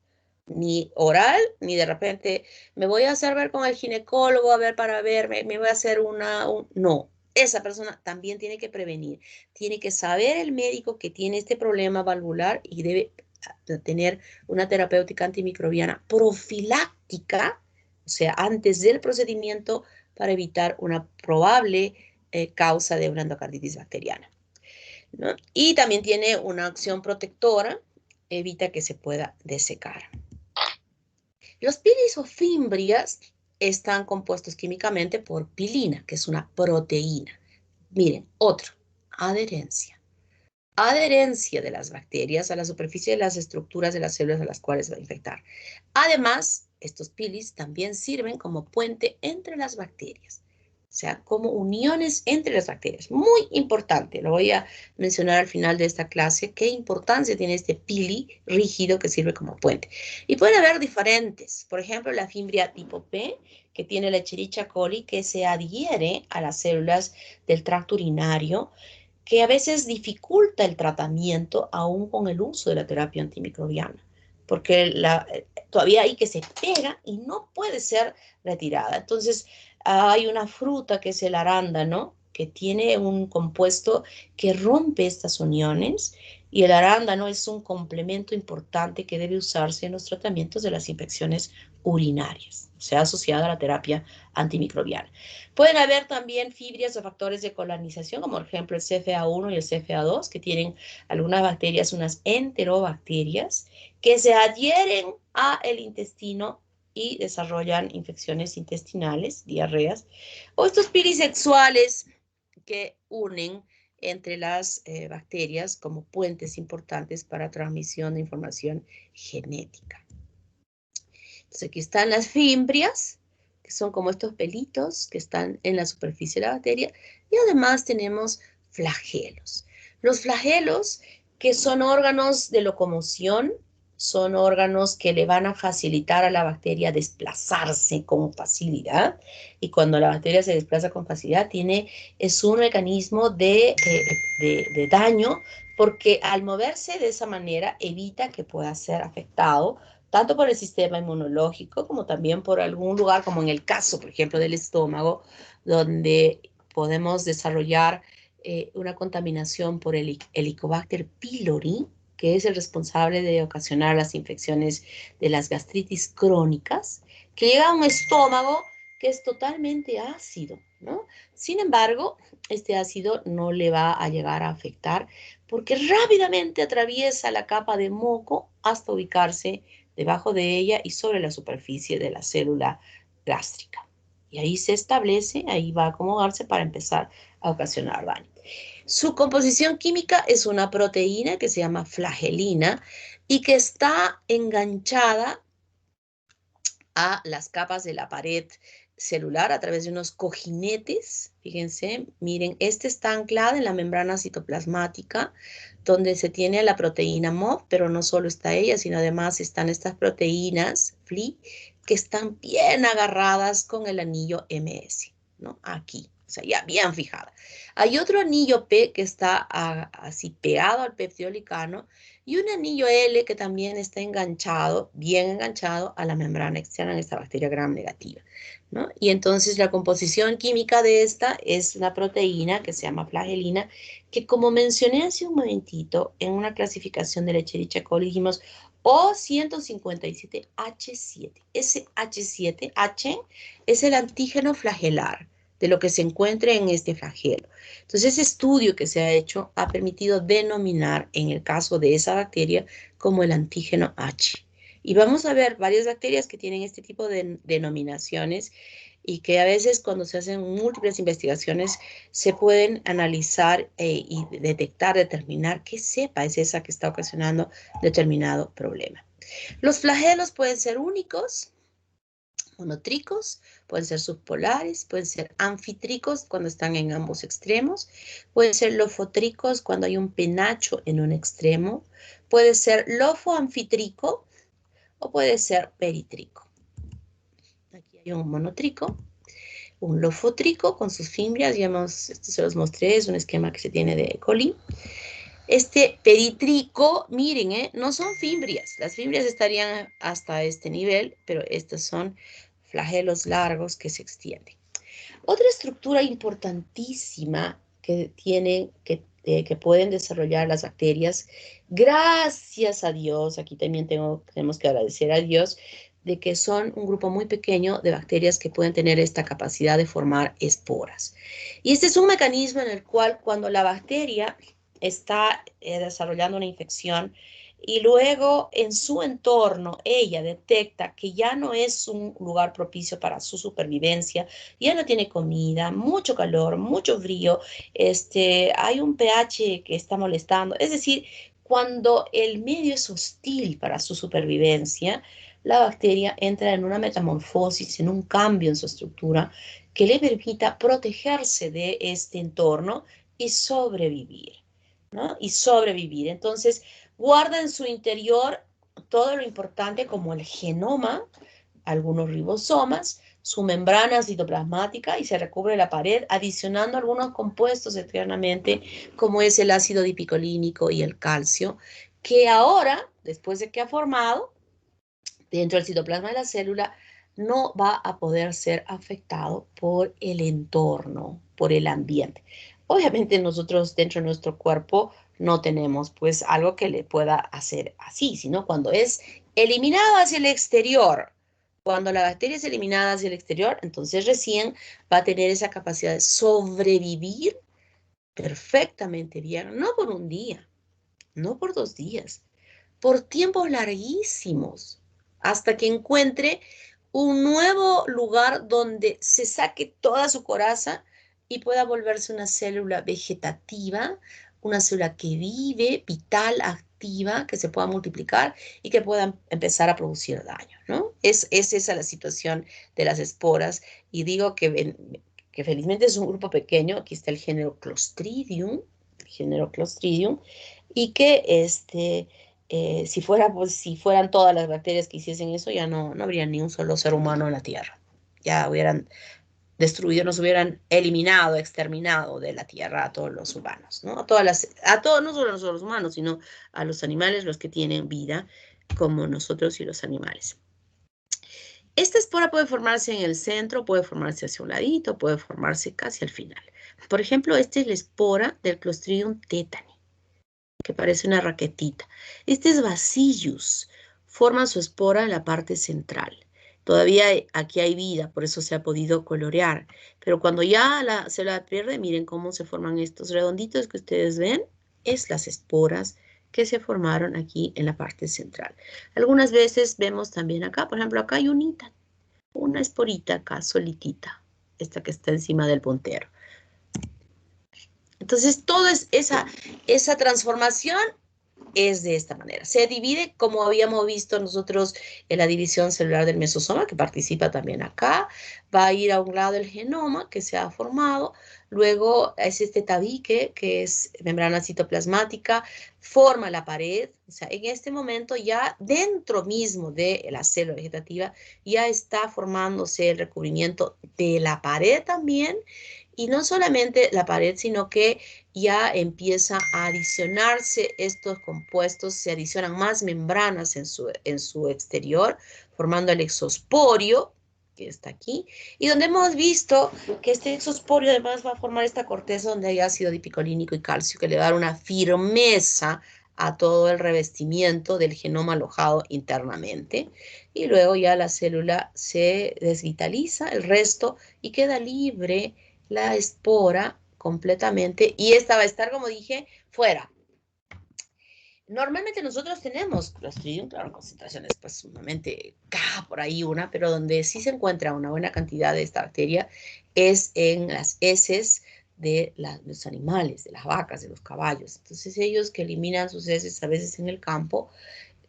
ni oral, ni de repente me voy a hacer ver con el ginecólogo, a ver para ver, me voy a hacer no. Esa persona también tiene que prevenir, tiene que saber el médico que tiene este problema valvular y debe tener una terapéutica antimicrobiana profiláctica, o sea, antes del procedimiento para evitar una probable causa de una endocarditis bacteriana, ¿no? Y también tiene una acción protectora, evita que se pueda desecar. Los pilis o fimbrias están compuestos químicamente por pilina, que es una proteína. Miren, otro, adherencia. Adherencia de las bacterias a la superficie de las estructuras de las células a las cuales va a infectar. Además, estos pilis también sirven como puente entre las bacterias. O sea, como uniones entre las bacterias. Muy importante, lo voy a mencionar al final de esta clase, qué importancia tiene este pili rígido que sirve como puente. Y pueden haber diferentes, por ejemplo, la fimbria tipo P, que tiene la Escherichia coli, que se adhiere a las células del tracto urinario, que a veces dificulta el tratamiento aún con el uso de la terapia antimicrobiana. porque todavía hay que se pega y no puede ser retirada. Entonces, hay una fruta que es el arándano, que tiene un compuesto que rompe estas uniones, y el arándano es un complemento importante que debe usarse en los tratamientos de las infecciones urinarias, o sea, asociada a la terapia antimicrobiana. Pueden haber también fibrias o factores de colonización, como por ejemplo el CFA1 y el CFA2, que tienen algunas bacterias, unas enterobacterias, que se adhieren al intestino y desarrollan infecciones intestinales, diarreas, o estos pirisexuales que unen entre las bacterias como puentes importantes para transmisión de información genética. Entonces aquí están las fimbrias, que son como estos pelitos que están en la superficie de la bacteria, y además tenemos flagelos. Los flagelos, que son órganos de locomoción, son órganos que le van a facilitar a la bacteria desplazarse con facilidad, y cuando la bacteria se desplaza con facilidad es un mecanismo de daño, porque al moverse de esa manera evita que pueda ser afectado tanto por el sistema inmunológico como también por algún lugar, como en el caso, por ejemplo, del estómago, donde podemos desarrollar una contaminación por el Helicobacter pylori, que es el responsable de ocasionar las infecciones de las gastritis crónicas, que llega a un estómago que es totalmente ácido, ¿no? Sin embargo, este ácido no le va a llegar a afectar porque rápidamente atraviesa la capa de moco hasta ubicarse debajo de ella y sobre la superficie de la célula gástrica. Y ahí se establece, ahí va a acomodarse para empezar a ocasionar daño. Su composición química es una proteína que se llama flagelina y que está enganchada a las capas de la pared celular a través de unos cojinetes. Fíjense, miren, este está anclado en la membrana citoplasmática, donde se tiene la proteína MOF, pero no solo está ella, sino además están estas proteínas FLI que están bien agarradas con el anillo MS, ¿no? Aquí, o sea, ya bien fijada. Hay otro anillo P que está así pegado al peptidolicano, y un anillo L que también está enganchado, bien enganchado a la membrana externa de esta bacteria gram negativa, ¿no? Y entonces la composición química de esta es una proteína que se llama flagelina, que como mencioné hace un momentito, en una clasificación de Escherichia coli dijimos O157H7. Ese H7H es el antígeno flagelar de lo que se encuentra en este flagelo. Entonces, ese estudio que se ha hecho ha permitido denominar, en el caso de esa bacteria, como el antígeno H. Y vamos a ver varias bacterias que tienen este tipo de denominaciones y que a veces cuando se hacen múltiples investigaciones se pueden analizar y detectar, determinar qué cepa es esa que está ocasionando determinado problema. Los flagelos pueden ser únicos, monotricos, pueden ser subpolares, pueden ser anfitricos cuando están en ambos extremos, pueden ser lofotricos cuando hay un penacho en un extremo, puede ser lofoanfitrico o puede ser peritrico. Aquí hay un monotrico, un lofotrico con sus fimbrias, ya se los mostré, es un esquema que se tiene de E. coli. Este peritrico, miren, no son fimbrias, las fimbrias estarían hasta este nivel, pero estos son flagelos largos que se extienden. Otra estructura importantísima que pueden desarrollar las bacterias, gracias a Dios, aquí también tenemos que agradecer a Dios, de que son un grupo muy pequeño de bacterias que pueden tener esta capacidad de formar esporas. Y este es un mecanismo en el cual cuando la bacteria está desarrollando una infección y luego en su entorno ella detecta que ya no es un lugar propicio para su supervivencia, ya no tiene comida, mucho calor, mucho frío, hay un pH que está molestando, es decir, cuando el medio es hostil para su supervivencia, la bacteria entra en una metamorfosis, en un cambio en su estructura que le permita protegerse de este entorno y sobrevivir, ¿no? Y sobrevivir. Entonces, guarda en su interior todo lo importante como el genoma, algunos ribosomas, su membrana citoplasmática y se recubre la pared, adicionando algunos compuestos externamente, como es el ácido dipicolínico y el calcio, que ahora, después de que ha formado, dentro del citoplasma de la célula no va a poder ser afectado por el entorno, por el ambiente. Obviamente nosotros dentro de nuestro cuerpo no tenemos pues algo que le pueda hacer así, sino cuando es eliminado hacia el exterior. Cuando la bacteria es eliminada hacia el exterior, entonces recién va a tener esa capacidad de sobrevivir perfectamente bien, no por un día, no por 2 días, por tiempos larguísimos, hasta que encuentre un nuevo lugar donde se saque toda su coraza y pueda volverse una célula vegetativa, una célula que vive, vital, activa, que se pueda multiplicar y que pueda empezar a producir daño, ¿no? Es esa la situación de las esporas. Y digo que felizmente es un grupo pequeño. Aquí está el género Clostridium, y que si fueran todas las bacterias que hiciesen eso, ya no habría ni un solo ser humano en la Tierra. Ya hubieran destruido, nos hubieran eliminado, exterminado de la Tierra a todos los humanos, ¿no? No solo a los humanos, sino a los animales, los que tienen vida, como nosotros y los animales. Esta espora puede formarse en el centro, puede formarse hacia un ladito, puede formarse casi al final. Por ejemplo, esta es la espora del Clostridium tetani, que parece una raquetita. Este es Bacillus, forma su espora en la parte central. Todavía aquí hay vida, por eso se ha podido colorear. Pero cuando ya la célula pierde, miren cómo se forman estos redonditos que ustedes ven. Es las esporas que se formaron aquí en la parte central. Algunas veces vemos también acá, por ejemplo, acá hay una esporita acá solitita, esta que está encima del puntero. Entonces, toda esa transformación es de esta manera. Se divide, como habíamos visto nosotros en la división celular del mesosoma, que participa también acá. Va a ir a un lado el genoma que se ha formado. Luego es este tabique, que es membrana citoplasmática, forma la pared. O sea, en este momento ya dentro mismo de la célula vegetativa ya está formándose el recubrimiento de la pared también. Y no solamente la pared, sino que ya empieza a adicionarse estos compuestos, se adicionan más membranas en su exterior, formando el exosporio, que está aquí, y donde hemos visto que este exosporio además va a formar esta corteza donde hay ácido dipicolínico y calcio, que le va a dar una firmeza a todo el revestimiento del genoma alojado internamente, y luego ya la célula se desvitaliza, el resto, y queda libre la espora completamente, y esta va a estar, como dije, fuera. Normalmente nosotros tenemos Clostridium, claro, concentraciones pues sumamente, por ahí una, pero donde sí se encuentra una buena cantidad de esta bacteria es en las heces de los animales, de las vacas, de los caballos. Entonces ellos que eliminan sus heces a veces en el campo,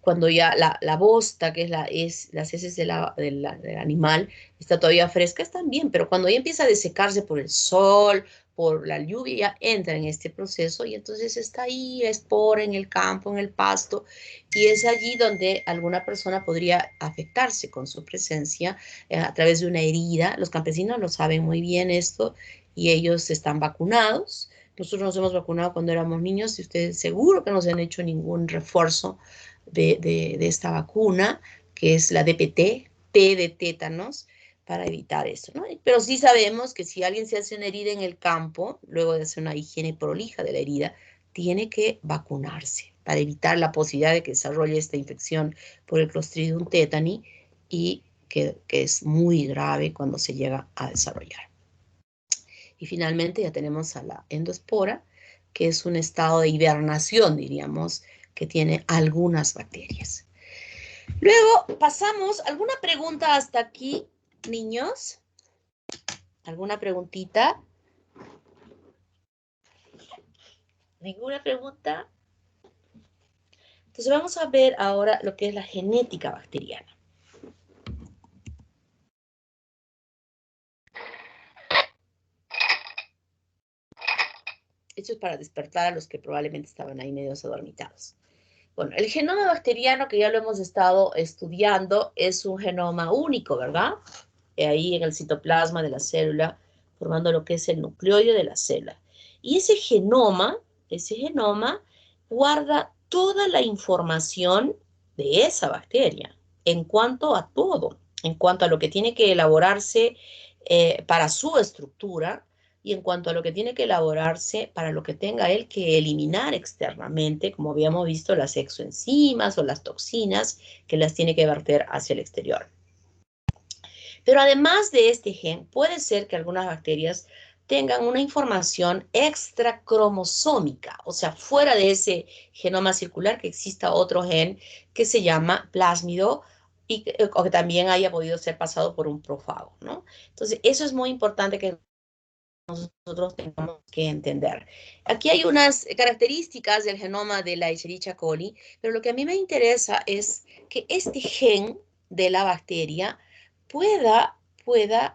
cuando ya la bosta, que es las heces del animal, está todavía fresca, están bien, pero cuando ya empieza a desecarse por el sol, por la lluvia, ya entra en este proceso y entonces está ahí la espora en el campo, en el pasto, y es allí donde alguna persona podría afectarse con su presencia a través de una herida. Los campesinos lo saben muy bien esto y ellos están vacunados. Nosotros nos hemos vacunado cuando éramos niños y ustedes seguro que no se han hecho ningún refuerzo de esta vacuna, que es la DPT, T de tétanos, para evitar eso, ¿no? Pero sí sabemos que si alguien se hace una herida en el campo, luego de hacer una higiene prolija de la herida, tiene que vacunarse para evitar la posibilidad de que desarrolle esta infección por el Clostridium tetani y que es muy grave cuando se llega a desarrollar. Y finalmente ya tenemos a la endospora, que es un estado de hibernación, diríamos, que tiene algunas bacterias. Luego pasamos, ¿alguna pregunta hasta aquí, niños? ¿Alguna preguntita? ¿Ninguna pregunta? Entonces vamos a ver ahora lo que es la genética bacteriana. Esto es para despertar a los que probablemente estaban ahí medios adormitados. Bueno, el genoma bacteriano, que ya lo hemos estado estudiando, es un genoma único, ¿verdad? Ahí en el citoplasma de la célula, formando lo que es el nucleoide de la célula. Y ese genoma guarda toda la información de esa bacteria. en cuanto a todo, en cuanto a lo que tiene que elaborarse para su estructura y en cuanto a lo que tiene que elaborarse para lo que tenga él que eliminar externamente, como habíamos visto, las exoenzimas o las toxinas que las tiene que verter hacia el exterior. Pero además de este gen, puede ser que algunas bacterias tengan una información extracromosómica, o sea, fuera de ese genoma circular, que exista otro gen que se llama plásmido o que también haya podido ser pasado por un prófago, ¿no? Entonces, eso es muy importante que nosotros tenemos que entender. Aquí hay unas características del genoma de la Escherichia coli, pero lo que a mí me interesa es que este gen de la bacteria pueda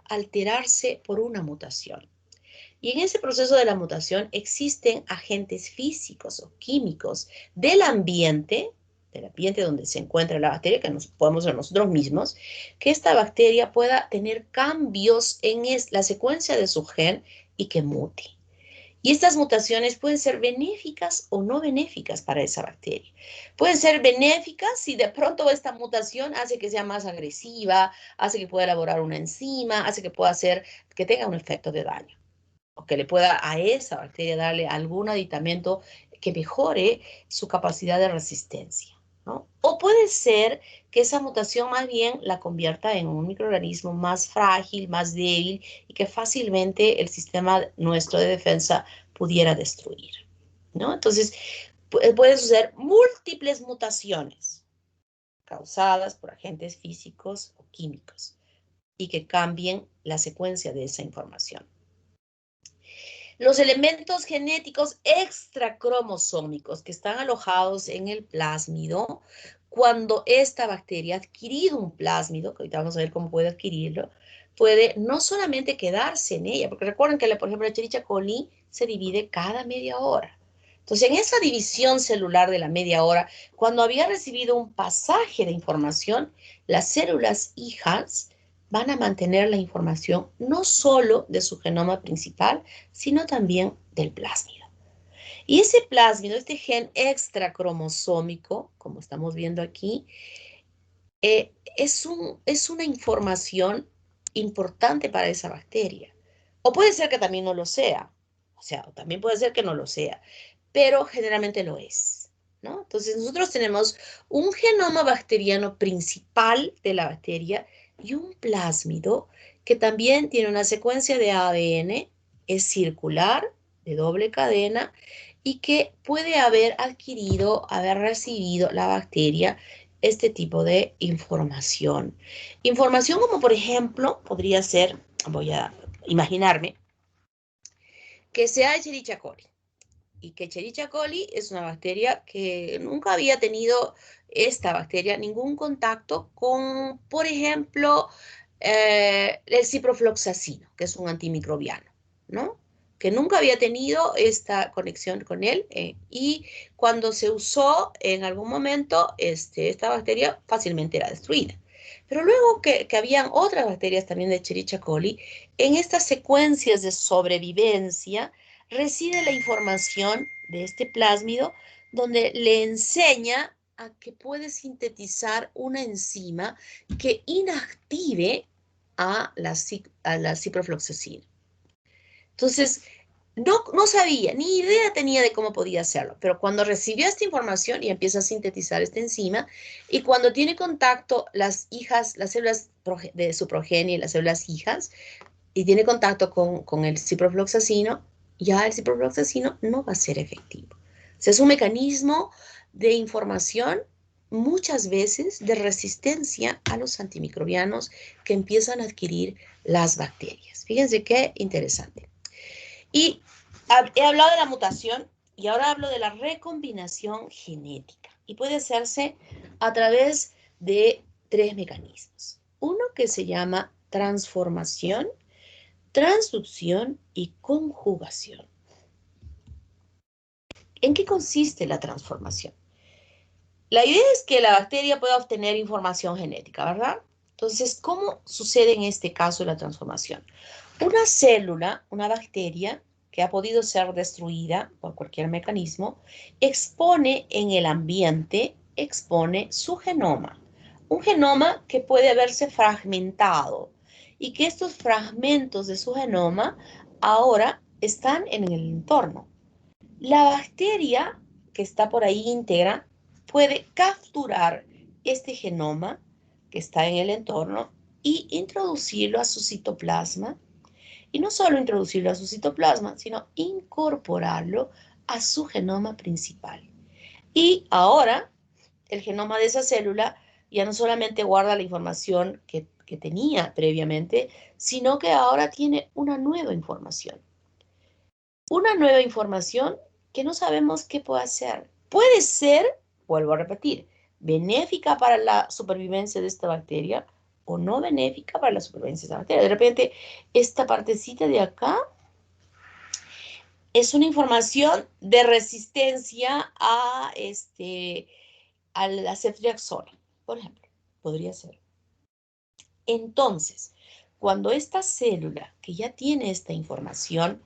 alterarse por una mutación. Y en ese proceso de la mutación existen agentes físicos o químicos del ambiente donde se encuentra la bacteria, que nos podemos ser nosotros mismos, que esta bacteria pueda tener cambios en la secuencia de su gen y que mute. Y estas mutaciones pueden ser benéficas o no benéficas para esa bacteria. Pueden ser benéficas si de pronto esta mutación hace que sea más agresiva, hace que pueda elaborar una enzima, hace que pueda hacer que tenga un efecto de daño, o que le pueda a esa bacteria darle algún aditamento que mejore su capacidad de resistencia, ¿no? O puede ser que esa mutación más bien la convierta en un microorganismo más frágil, más débil y que fácilmente el sistema nuestro de defensa pudiera destruir, ¿no? Entonces, pueden suceder múltiples mutaciones causadas por agentes físicos o químicos y que cambien la secuencia de esa información. Los elementos genéticos extracromosómicos que están alojados en el plásmido, cuando esta bacteria ha adquirido un plásmido, que ahorita vamos a ver cómo puede adquirirlo, puede no solamente quedarse en ella, porque recuerden que, por ejemplo, la Escherichia coli se divide cada media hora. Entonces, en esa división celular de la media hora, cuando había recibido un pasaje de información, las células hijas van a mantener la información no solo de su genoma principal, sino también del plásmido. Y ese plásmido, este gen extracromosómico, como estamos viendo aquí, es una información importante para esa bacteria. O puede ser que también no lo sea. O sea, también puede ser que no lo sea, pero generalmente lo es, ¿no? Entonces, nosotros tenemos un genoma bacteriano principal de la bacteria y un plásmido que también tiene una secuencia de ADN, es circular, de doble cadena, y que puede haber recibido la bacteria este tipo de información. Información como, por ejemplo, podría ser, voy a imaginarme, que sea Escherichia coli. Y que Escherichia coli es una bacteria que nunca había tenido esta bacteria ningún contacto con, por ejemplo, el ciprofloxacino, que es un antimicrobiano, ¿no? Que nunca había tenido esta conexión con él y cuando se usó en algún momento, esta bacteria fácilmente era destruida. Pero luego que habían otras bacterias también de Escherichia coli, en estas secuencias de sobrevivencia, recibe la información de este plásmido donde le enseña a que puede sintetizar una enzima que inactive a la ciprofloxacina. Entonces, no sabía, ni idea tenía de cómo podía hacerlo, pero cuando recibió esta información y empieza a sintetizar esta enzima, y cuando tiene contacto las células de su progenie, las células hijas, y tiene contacto con el ciprofloxacino, ya el ciprofloxacino no va a ser efectivo. O sea, es un mecanismo de información muchas veces de resistencia a los antimicrobianos que empiezan a adquirir las bacterias. Fíjense qué interesante. Y he hablado de la mutación y ahora hablo de la recombinación genética. Y puede hacerse a través de 3 mecanismos. Uno que se llama transformación, transducción y conjugación. ¿En qué consiste la transformación? La idea es que la bacteria pueda obtener información genética, ¿verdad? Entonces, ¿cómo sucede en este caso la transformación? Una célula, una bacteria que ha podido ser destruida por cualquier mecanismo, expone en el ambiente, expone su genoma, Un genoma que puede haberse fragmentado y que estos fragmentos de su genoma ahora están en el entorno. La bacteria que está por ahí íntegra puede capturar este genoma que está en el entorno y introducirlo a su citoplasma. Y no solo introducirlo a su citoplasma, sino incorporarlo a su genoma principal. Y ahora el genoma de esa célula ya no solamente guarda la información que tenía previamente, sino que ahora tiene una nueva información. Una nueva información que no sabemos qué puede hacer. Puede ser, vuelvo a repetir, benéfica para la supervivencia de esta bacteria o no benéfica para la supervivencia de esta bacteria. De repente, esta partecita de acá es una información de resistencia a la ceftriaxona, por ejemplo. Podría ser. Entonces, cuando esta célula que ya tiene esta información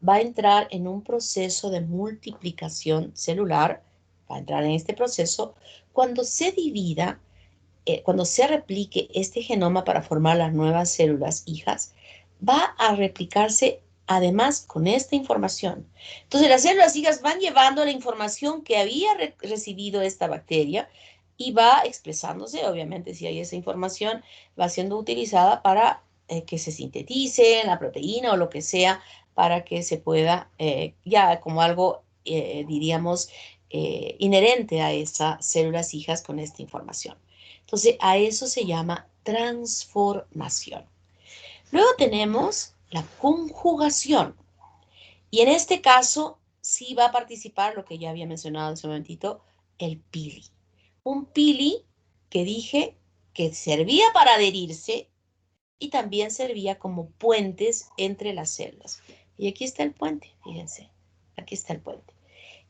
va a entrar en un proceso de multiplicación celular, va a entrar en este proceso, cuando se divida, cuando se replique este genoma para formar las nuevas células hijas, va a replicarse además con esta información. Entonces, las células hijas van llevando la información que había recibido esta bacteria y va expresándose, obviamente, si hay esa información, va siendo utilizada para que se sintetice la proteína o lo que sea, para que se pueda, ya como algo, diríamos, inherente a esas células hijas con esta información. Entonces, a eso se llama transformación. Luego tenemos la conjugación. Y en este caso, sí va a participar lo que ya había mencionado hace un momentito, el pili. Un pili que dije que servía para adherirse y también servía como puentes entre las células. Y aquí está el puente, fíjense, aquí está el puente.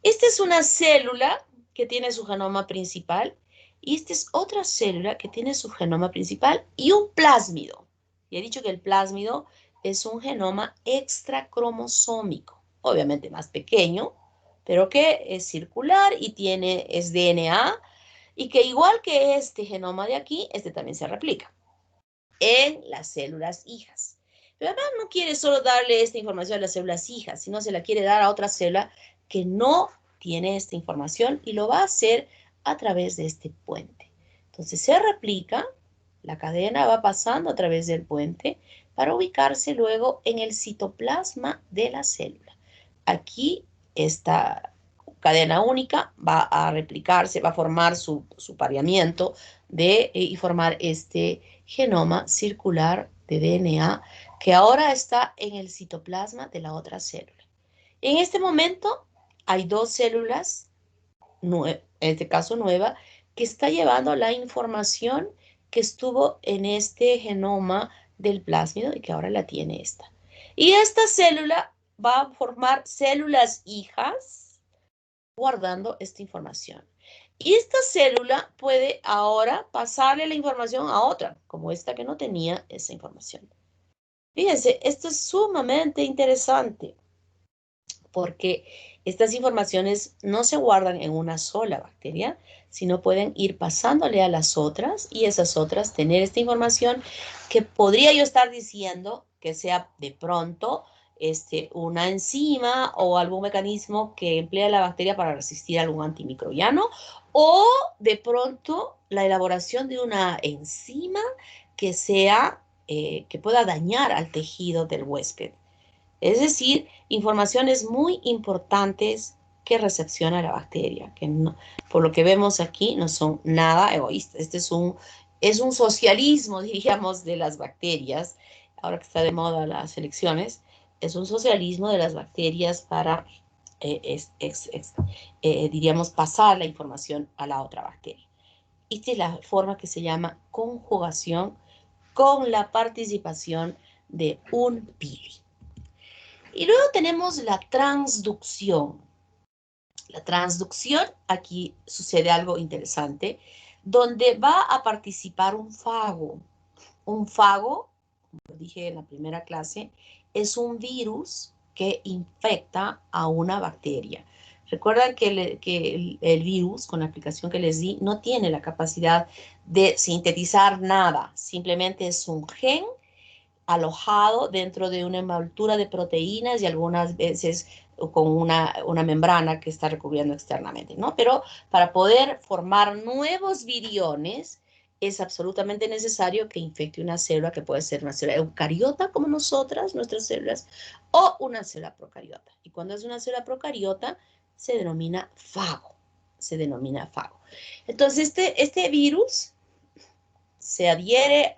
Esta es una célula que tiene su genoma principal y esta es otra célula que tiene su genoma principal y un plásmido. Y he dicho que el plásmido es un genoma extracromosómico, obviamente más pequeño, pero que es circular y es DNA, y que igual que este genoma de aquí, este también se replica en las células hijas. Pero además no quiere solo darle esta información a las células hijas, sino se la quiere dar a otra célula que no tiene esta información y lo va a hacer a través de este puente. Entonces se replica, la cadena va pasando a través del puente para ubicarse luego en el citoplasma de la célula. Aquí esta cadena única va a replicarse, va a formar su pareamiento y formar este genoma circular de DNA que ahora está en el citoplasma de la otra célula. En este momento hay dos células, en este caso nueva, que está llevando la información que estuvo en este genoma del plásmido y que ahora la tiene esta. Y esta célula va a formar células hijas guardando esta información. Y esta célula puede ahora pasarle la información a otra, como esta que no tenía esa información. Fíjense, esto es sumamente interesante porque estas informaciones no se guardan en una sola bacteria, sino pueden ir pasándole a las otras y esas otras tener esta información que podría yo estar diciendo que sea de pronto una enzima o algún mecanismo que emplea la bacteria para resistir a algún antimicrobiano o de pronto la elaboración de una enzima que que pueda dañar al tejido del huésped. Es decir, informaciones muy importantes que recepciona la bacteria, que no, por lo que vemos aquí no son nada egoístas. Este es un socialismo, diríamos, de las bacterias. Ahora que está de moda las elecciones, es un socialismo de las bacterias para, diríamos, pasar la información a la otra bacteria. Esta es la forma que se llama conjugación con la participación de un pili. Y luego tenemos la transducción. La transducción, aquí sucede algo interesante, donde va a participar un fago. Un fago, como lo dije en la primera clase, es un virus que infecta a una bacteria. Recuerdan que, el virus, con la aplicación que les di, no tiene la capacidad de sintetizar nada. Simplemente es un gen alojado dentro de una envoltura de proteínas y algunas veces con una membrana que está recubriendo externamente, ¿no? Pero para poder formar nuevos viriones es absolutamente necesario que infecte una célula que puede ser una célula eucariota como nosotras, nuestras células, o una célula procariota. Y cuando es una célula procariota se denomina fago, se denomina fago. Entonces este virus se adhiere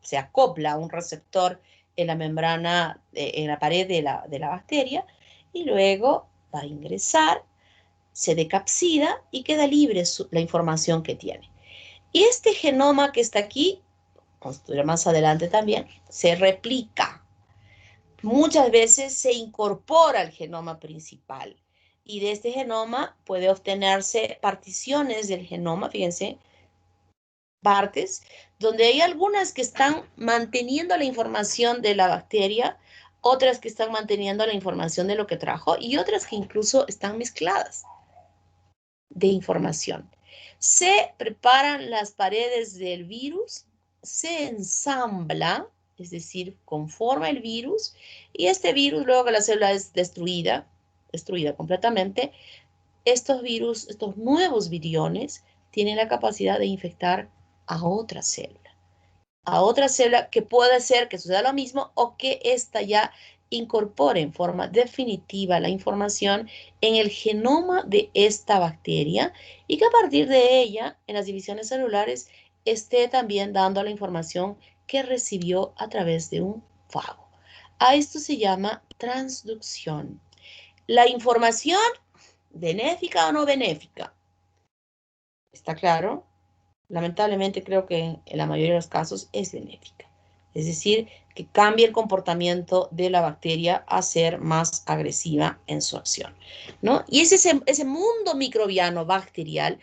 se acopla a un receptor en la membrana, en la pared de la bacteria, y luego va a ingresar, se decapsida y queda libre la información que tiene. Y este genoma que está aquí, más adelante también, se replica. Muchas veces se incorpora al genoma principal. Y de este genoma puede obtenerse particiones del genoma, fíjense, partes, donde hay algunas que están manteniendo la información de la bacteria, otras que están manteniendo la información de lo que trajo y otras que incluso están mezcladas de información. Se preparan las paredes del virus, se ensambla, es decir, conforma el virus, y este virus, luego que la célula es destruida completamente, estos virus, estos nuevos viriones, tienen la capacidad de infectar a otra célula que puede ser que suceda lo mismo o que ésta ya incorpore en forma definitiva la información en el genoma de esta bacteria y que a partir de ella, en las divisiones celulares, esté también dando la información que recibió a través de un fago. A esto se llama transducción. La información, benéfica o no benéfica, ¿está claro? Lamentablemente creo que en la mayoría de los casos es benéfica. Es decir, que cambia el comportamiento de la bacteria a ser más agresiva en su acción, ¿no? Y es ese mundo microbiano bacterial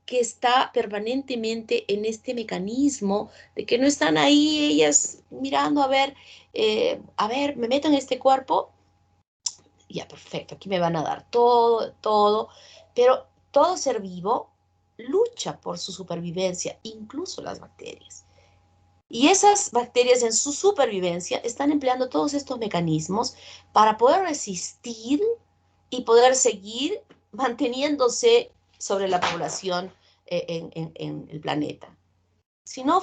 que está permanentemente en este mecanismo de que no están ahí ellas mirando a ver, me meto en este cuerpo, ya perfecto, aquí me van a dar todo, pero todo ser vivo lucha por su supervivencia, incluso las bacterias. Y esas bacterias en su supervivencia están empleando todos estos mecanismos para poder resistir y poder seguir manteniéndose sobre la población en el planeta. Si no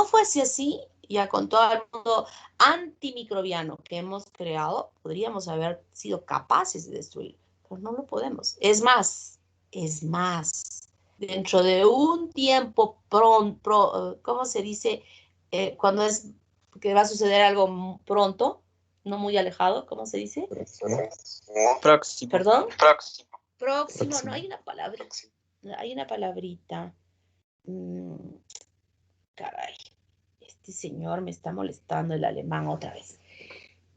fuese así, ya con todo el mundo antimicrobiano que hemos creado, podríamos haber sido capaces de destruir, pero no lo podemos. Es más, dentro de un tiempo ¿cómo se dice? Cuando es que va a suceder algo pronto, no muy alejado, ¿cómo se dice? Próximo. ¿Perdón? Próximo, no, hay una palabra, hay una palabrita. Caray, este señor me está molestando el alemán otra vez.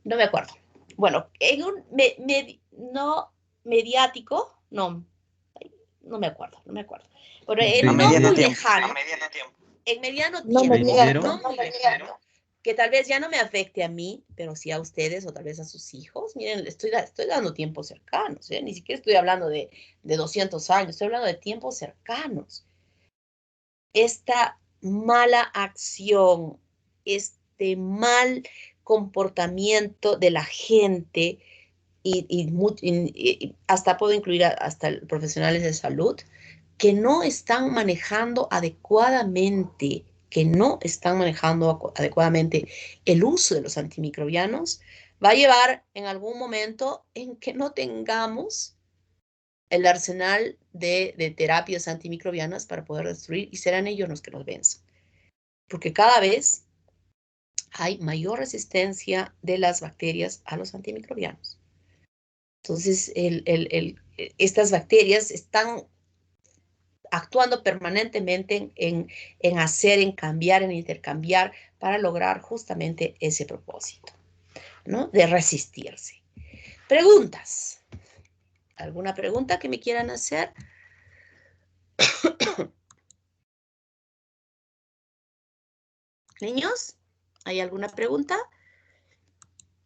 No me acuerdo. Bueno, en un mediático, no me acuerdo. Pero A no mediano muy tiempo. lejano. En mediano No tiempo, mediano. no muy lejano, que tal vez ya no me afecte a mí, pero sí a ustedes o tal vez a sus hijos. Miren, estoy dando tiempos cercanos, ¿eh? Ni siquiera estoy hablando de 200 años, estoy hablando de tiempos cercanos. Esta mala acción, este mal comportamiento de la gente y hasta puedo incluir hasta profesionales de salud que no están manejando adecuadamente, el uso de los antimicrobianos, va a llevar en algún momento en que no tengamos el arsenal de terapias antimicrobianas para poder destruir y serán ellos los que nos venzan. Porque cada vez hay mayor resistencia de las bacterias a los antimicrobianos. Entonces, estas bacterias están actuando permanentemente en hacer, en cambiar, en intercambiar para lograr justamente ese propósito, ¿no? De resistirse. Preguntas. ¿Alguna pregunta que me quieran hacer? Niños, ¿hay alguna pregunta?